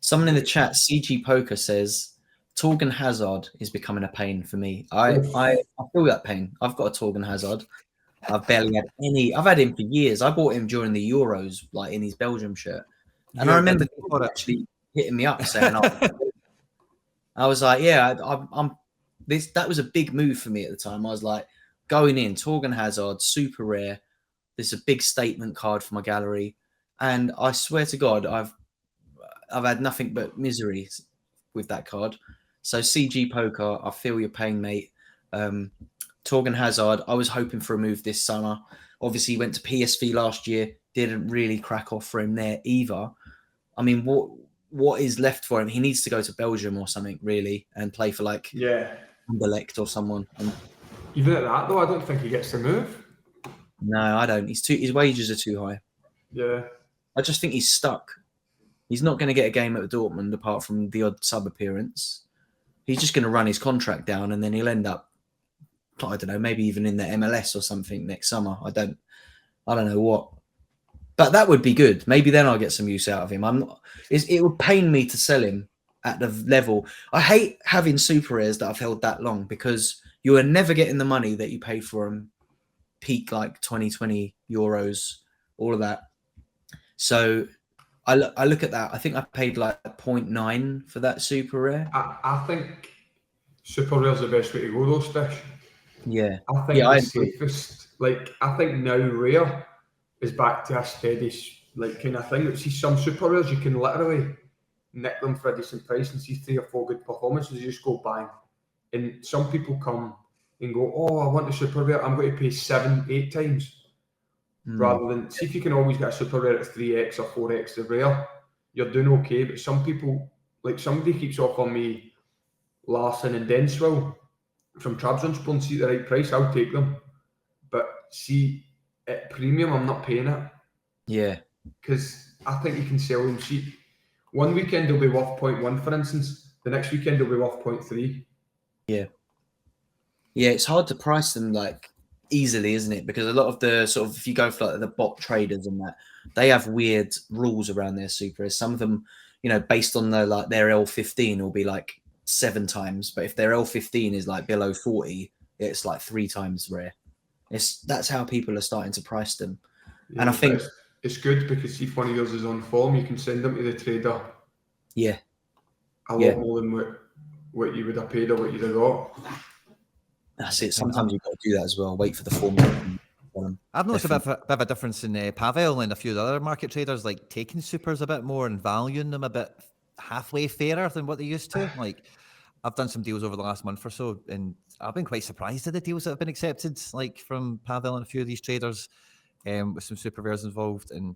Someone in the chat, CG Poker, says, Torgan Hazard is becoming a pain for me. I feel that pain. I've got a Torgan Hazard. I've barely had any. I've had him for years. I bought him during the Euros, like in his Belgium shirt. And I remember people actually hitting me up saying, I was like, yeah, that was a big move for me at the time. I was like, going in, Torgan Hazard, super rare. This is a big statement card for my gallery. And I swear to God, I've had nothing but misery with that card. So CG Poker, I feel your pain, mate. Torgan Hazard, I was hoping for a move this summer. Obviously, he went to PSV last year. Didn't really crack off for him there either. I mean, what is left for him? He needs to go to Belgium or something, really, and play for like Anderlecht or someone. And even at that, though, I don't think he gets to move. No, I don't. His wages are too high. Yeah. I just think he's stuck. He's not going to get a game at Dortmund apart from the odd sub appearance. He's just going to run his contract down and then he'll end up I don't know, maybe even in the MLS or something next summer. I don't know what, but that would be good. Maybe then I'll get some use out of him. It would pain me to sell him at the level. I hate having super rares that I've held that long, because you are never getting the money that you paid for them peak, like 2020 euros, all of that. So I look at that. I think I paid like 0.9 for that super rare. I think super rare is the best way to go though, Stish. Yeah. I think the safest, like, I think now rare is back to a steady, like, kind of thing. See, some super rares you can literally nick them for a decent price and see 3 or 4 good performances, you just go bang. And some people come and go, oh, I want a super rare, I'm going to pay 7-8 times. Rather than, see if you can always get a super rare at 3x or 4x the rare, you're doing okay. But some people, like somebody keeps offering me Larson and Denswell from Trabzonspor, and see the right price, I'll take them. But see, at premium, I'm not paying it. Yeah. Because I think you can sell them. See, one weekend they'll be worth 0.1, for instance. The next weekend they'll be worth 0.3. Yeah. Yeah, it's hard to price them like easily, isn't it? Because a lot of the sort of, if you go for like the bot traders and that, they have weird rules around their super. Some of them, you know, based on their L15 will be like 7 times, but if their L15 is like below 40, it's like 3 times rare. That's how people are starting to price them. Yeah, and I think it's good because if one of yours is on form, you can send them to the trader. Yeah. A lot more than what you would have paid or what you'd have got. That's it. Sometimes you've got to do that as well. Wait for the form. I've noticed a bit of a difference in Pavel and a few of the other market traders, like taking supers a bit more and valuing them a bit halfway fairer than what they used to. Like, I've done some deals over the last month or so, and I've been quite surprised at the deals that have been accepted, like from Pavel and a few of these traders, with some super rares involved. And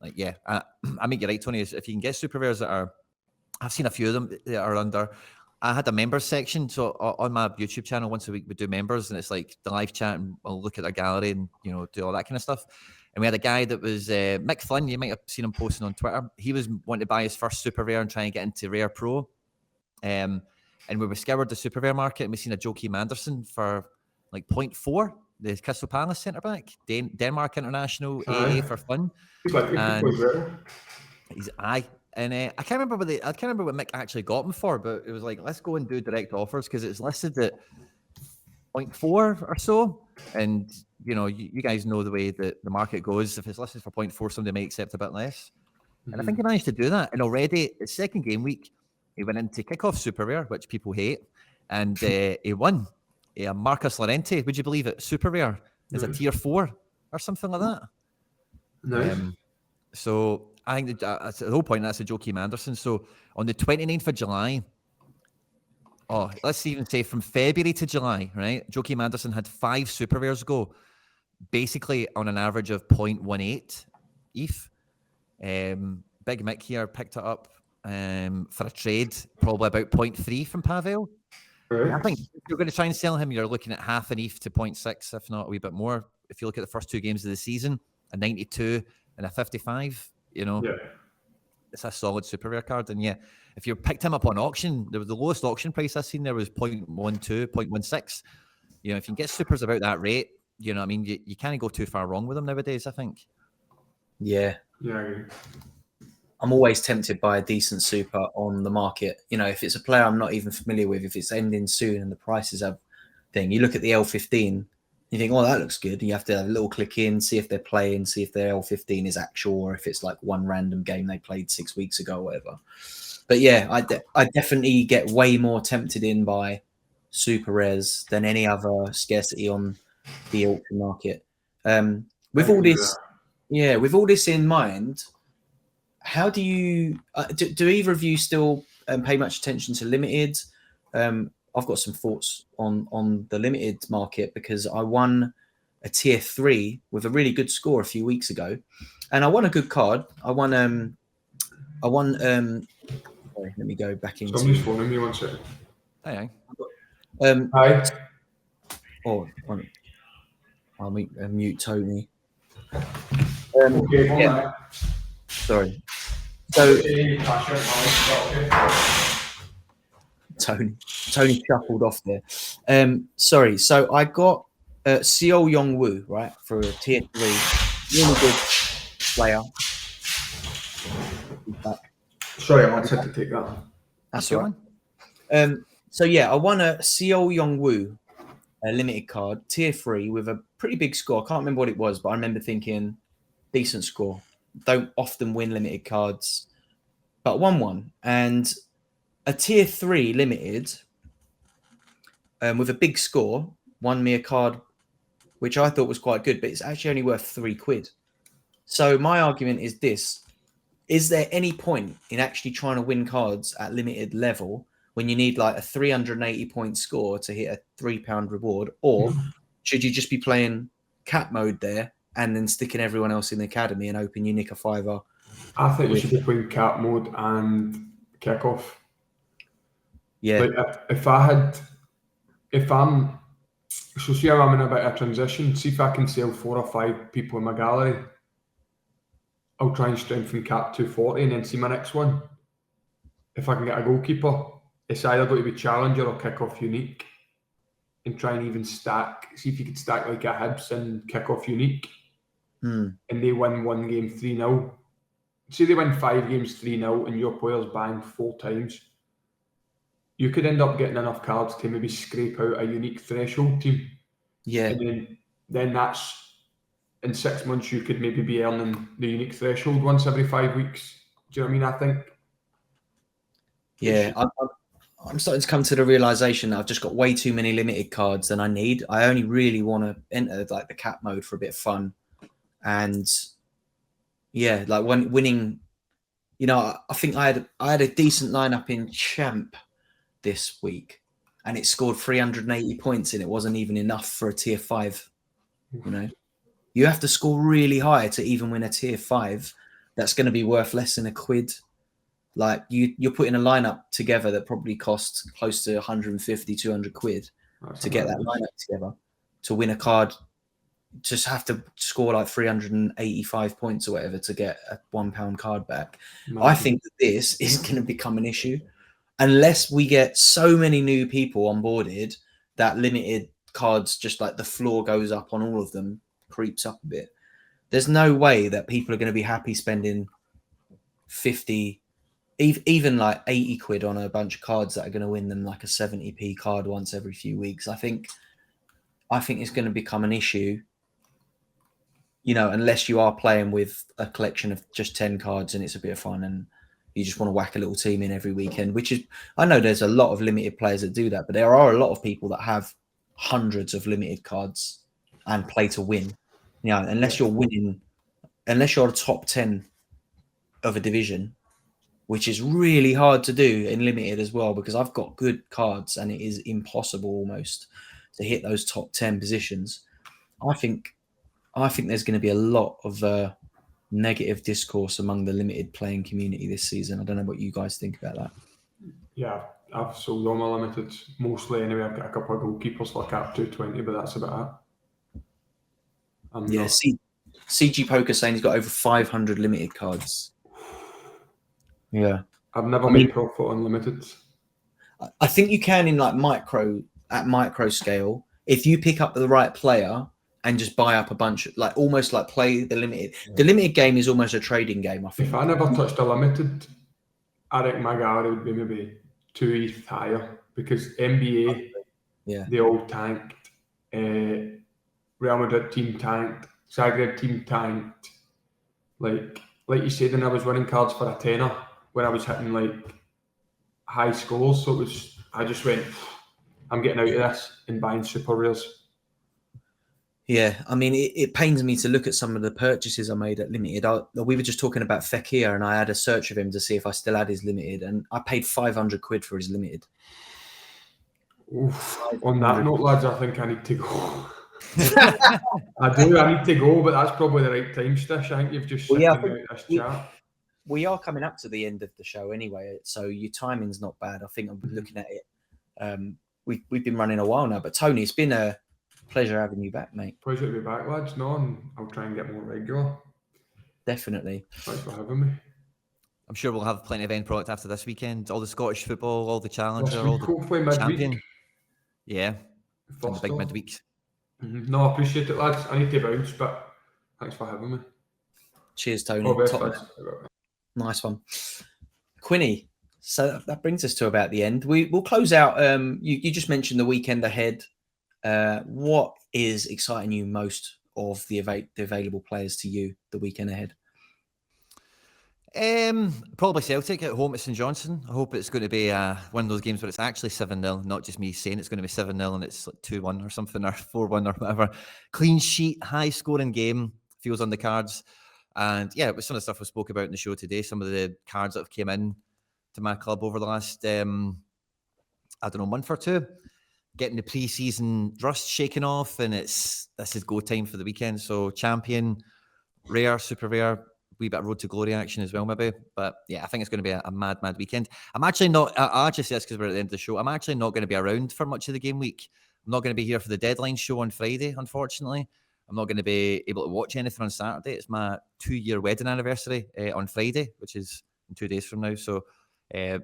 like, yeah, I mean, you're right, Tony. If you can get super rares that are, I've seen a few of them that are under. I had a members section, so on my YouTube channel once a week we do members, and it's like the live chat, and I'll look at their gallery and, you know, do all that kind of stuff. And we had a guy that was Mick Flynn. You might have seen him posting on Twitter. He was wanting to buy his first super rare and try and get into Rare Pro. And we were scoured the super rare market, and we seen a Joachim Andersen for like 0.4, the Crystal Palace centre back, Denmark international, AA for fun. He's like 50 he's And I can't remember what Mick actually got him for, but it was like, let's go and do direct offers because it's listed at 0.4 or so. And, you know, you guys know the way that the market goes. If it's listed for 0.4, somebody may accept a bit less. And I think he managed to do that. And already, it's second game week, he went into kickoff super rare, which people hate. And he won. Marcus Llorente, would you believe it? Super rare is a tier 4 or something like that. Nice. So I think that's the whole point. That's a Joachim Andersen. So on the 29th of July, let's even say from February to July, right? Joachim Andersen had 5 super rares go, basically on an average of 0.18 ETH. Big Mick here picked it up for a trade, probably about 0.3 from Pavel. Right. I think if you're going to try and sell him, you're looking at half an ETH to 0.6, if not a wee bit more. If you look at the first 2 games of the season, a 92 and a 55, you know, it's a solid super rare card. And yeah, if you picked him up on auction, the lowest auction price I've seen there was 0.12, 0.16. You know, if you can get supers about that rate, you know what I mean, you can't go too far wrong with them nowadays, I think. Yeah. Yeah, I agree. I'm always tempted by a decent super on the market. You know, if it's a player I'm not even familiar with, if it's ending soon and the prices have thing, you look at the L15, you think, oh, that looks good. And you have to have a little click in, see if they're playing, see if their L15 is actual, or if it's like one random game they played 6 weeks ago or whatever. But yeah, I definitely get way more tempted in by super rares than any other scarcity on the auction market. With all this in mind, how do you do either of you still pay much attention to limited? I've got some thoughts on the limited market because I won a tier 3 with a really good score a few weeks ago, and I won a good card. I won sorry, let me go back into. Somebody's phoning me, one second. Hi. Hi. Oh, I'll mute Tony. Okay, yeah. Sorry. So Tony shuffled off there. Sorry. So I got Seo Yong Woo, right, for a tier 3. Really good player. Sorry, I had to take that. That's all right. So yeah, I won a Seo Yong Woo limited card, tier 3, with a pretty big score. I can't remember what it was, but I remember thinking, decent score. Don't often win limited cards, but won one. And a tier 3 limited with a big score won me a card which I thought was quite good, but it's actually only worth £3. So my argument is this: is there any point in actually trying to win cards at limited level when you need like a 380 point score to hit a £3 reward? Or should you just be playing cap mode there and then sticking everyone else in the academy and hoping you nick a fiver? I think you should be playing cap mode and kickoff. Yeah. Like so see how I'm in a bit of a transition. See if I can sell 4 or 5 people in my gallery. I'll try and strengthen cap 240 and then see my next one. If I can get a goalkeeper, it's either going to be challenger or kick-off unique, and try and even stack. See if you could stack like a Hibs and kick-off unique, and they win one game 3-0. Say they win 5 games 3-0 and your players bang 4 times. You could end up getting enough cards to maybe scrape out a unique threshold team. Yeah. And then that's, in 6 months, you could maybe be earning the unique threshold once every 5 weeks. Do you know what I mean? I think. Yeah, I'm starting to come to the realization that I've just got way too many limited cards than I need. I only really want to enter like the cap mode for a bit of fun. And yeah, like when winning, you know, I think I had a decent lineup in Champ this week, and it scored 380 points, and it wasn't even enough for a tier 5. You know, you have to score really high to even win a tier 5. That's going to be worth less than £1. Like you're putting a lineup together that probably costs close to 150, 200 quid to get that lineup together to win a card. Just have to score like 385 points or whatever to get a £1 card back. I think that this is going to become an issue unless we get so many new people onboarded that limited cards, just like the floor goes up on all of them, creeps up a bit. There's no way that people are going to be happy spending 50, even like 80 quid on a bunch of cards that are going to win them like a 70p card once every few weeks. I think it's going to become an issue, you know, unless you are playing with a collection of just 10 cards and it's a bit of fun and you just want to whack a little team in every weekend, which is, I know there's a lot of limited players that do that, but there are a lot of people that have hundreds of limited cards and play to win. You know, unless you're winning, unless you're a top 10 of a division, which is really hard to do in limited as well, because I've got good cards and it is impossible almost to hit those top 10 positions. I think there's going to be a lot of negative discourse among the limited playing community this season. I don't know what you guys think about that. Yeah, I've sold all my limited mostly anyway. I've got a couple of goalkeepers for cap 220, but that's about it. CG Poker saying he's got over 500 limited cards. Yeah, I've never made profit on limited. I think you can in like micro scale if you pick up the right player and just buy up a bunch of, like, almost like play the limited. The limited game is almost a trading game, I think. If I never touched a limited, I reckon my gallery would be maybe 2 ETH higher, because NBA, they all tanked. Real Madrid team tanked. Zagreb team tanked. Like you said, and I was winning cards for a tenner when I was hitting like high scores. So I just went, I'm getting out of this and buying super rares. Yeah, I mean, it pains me to look at some of the purchases I made at limited. We were just talking about Fekir, and I had a search of him to see if I still had his limited, and I paid 500 quid for his limited. Oof. On that note, lads, I think I need to go. I need to go, but that's probably the right time, Stish. I think you've just out this chat. We are coming up to the end of the show anyway, so your timing's not bad. I think I'm looking at it. We've been running a while now, but Tony, it's been a pleasure having you back, mate. Pleasure to be back, lads. No, and I'll try and get more regular. Definitely. Thanks for having me. I'm sure we'll have plenty of end product after this weekend. All the Scottish football, all the Challenger, all the hopefully midweek. Champion. Yeah, and the big off. midweeks. No, I appreciate it, lads. I need to bounce, but thanks for having me. Cheers, Tony. All best, Top lads. Nice one. Quinny, so that brings us to about the end. We'll close out. You just mentioned the weekend ahead. What is exciting you most of the available players to you the weekend ahead? Probably Celtic at home at St Johnstone. I hope it's going to be one of those games where it's actually 7-0, not just me saying it's going to be 7-0 and it's like 2-1 or something, or 4-1 or whatever. Clean sheet, high scoring game feels on the cards. And yeah, it was some of the stuff we spoke about in the show today. Some of the cards that have came in to my club over the last, month or two. Getting the pre-season rust shaken off, and this is go time for the weekend. So champion, rare, super rare, wee bit of road to glory action as well, maybe. But yeah, I think it's going to be a mad weekend. I'm actually not. I just say this because we're at the end of the show. I'm actually not going to be around for much of the game week. I'm not going to be here for the deadline show on Friday, unfortunately. I'm not going to be able to watch anything on Saturday. It's my 2-year wedding anniversary on Friday, which is in 2 days from now. So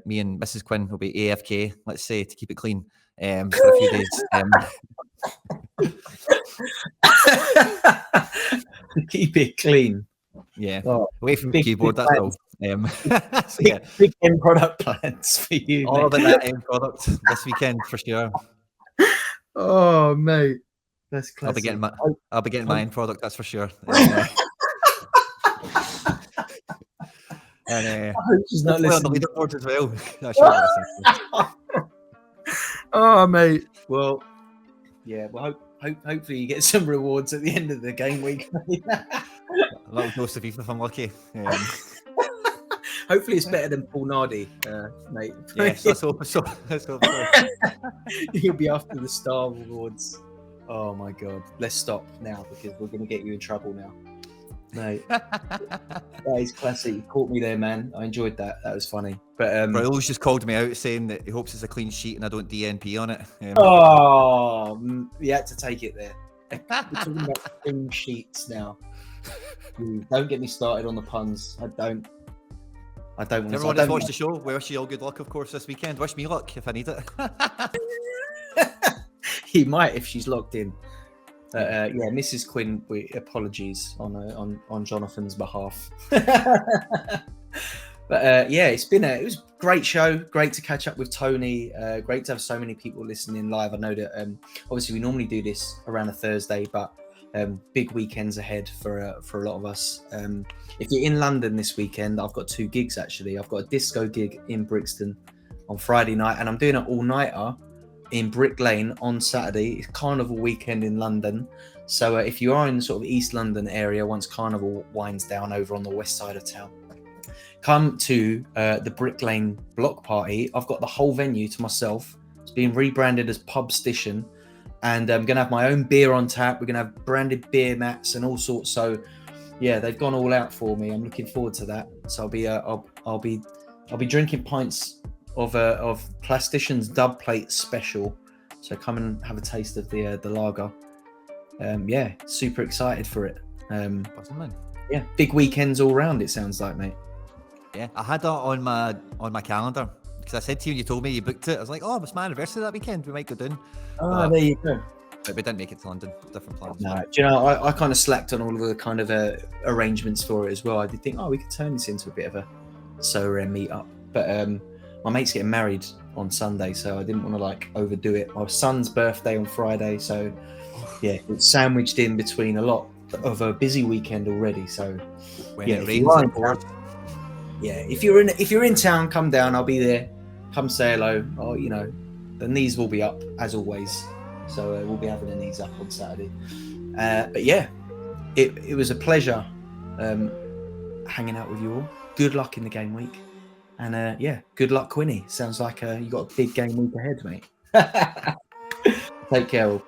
me and Mrs. Quinn will be AFK, let's say, to keep it clean for a few days. Keep it clean. Yeah, away from the keyboard, that's all. So yeah. Big end product plans for you. All about that end product this weekend for sure. Oh, mate. That's classic. I'll be getting my end product, that's for sure. And I hope she's not listening. On the leaderboard as well. Oh, mate. Well, yeah. Well, hopefully you get some rewards at the end of the game week. A little dose of FIFA if I'm lucky. Hopefully it's better than Paul Nardi, mate. Yes, let's hope so. You'll be after the Star Rewards. Oh my God. Let's stop now because we're going to get you in trouble now. Mate. That is classic. You caught me there, man. I enjoyed that. That was funny. But Raul's just called me out saying that he hopes it's a clean sheet and I don't DNP on it. You had to take it there. We're talking about clean sheets now. Don't get me started on the puns. I don't want to. Everyone that's watched the show, we wish you all good luck, of course, this weekend. Wish me luck if I need it. He might if she's locked in. Yeah, Mrs. Quinn, apologies on Jonathan's behalf. But yeah, it was a great show. Great to catch up with Tony. Great to have so many people listening live. I know that obviously we normally do this around a Thursday, but big weekends ahead for a lot of us. If you're in London this weekend, I've got 2 gigs actually. I've got a disco gig in Brixton on Friday night, and I'm doing an all-nighter in Brick Lane on Saturday. It's Carnival weekend in London. So if you are in the sort of East London area, once Carnival winds down over on the west side of town, come to the Brick Lane block party. I've got the whole venue to myself. It's being rebranded as Plastician, and I'm going to have my own beer on tap. We're going to have branded beer mats and all sorts. So yeah, they've gone all out for me. I'm looking forward to that. So I'll be drinking pints of Plastician's dub plate special. So come and have a taste of the lager. Yeah, super excited for it. Yeah, big weekends all round, it sounds like, mate. Yeah, I had that on my calendar because I said to you when you told me you booked it. I was like, oh, it's my anniversary that weekend. We might go down. Oh, there you go. But we didn't make it to London. Different plans. No, do you know, I kind of slacked on all of the kind of arrangements for it as well. I did think, we could turn this into a bit of a Sorare meet-up. But my mate's getting married on Sunday, so I didn't want to like overdo it. My son's birthday on Friday, so yeah, it's sandwiched in between a lot of a busy weekend already. So when yeah, it rains, if you're in town, come down. I'll be there. Come say hello. Oh, you know, the knees will be up as always. So we'll be having the knees up on Saturday. But yeah, it was a pleasure hanging out with you all. Good luck in the game week. And yeah, good luck, Quinny. Sounds like you got a big game week ahead, mate. Take care all.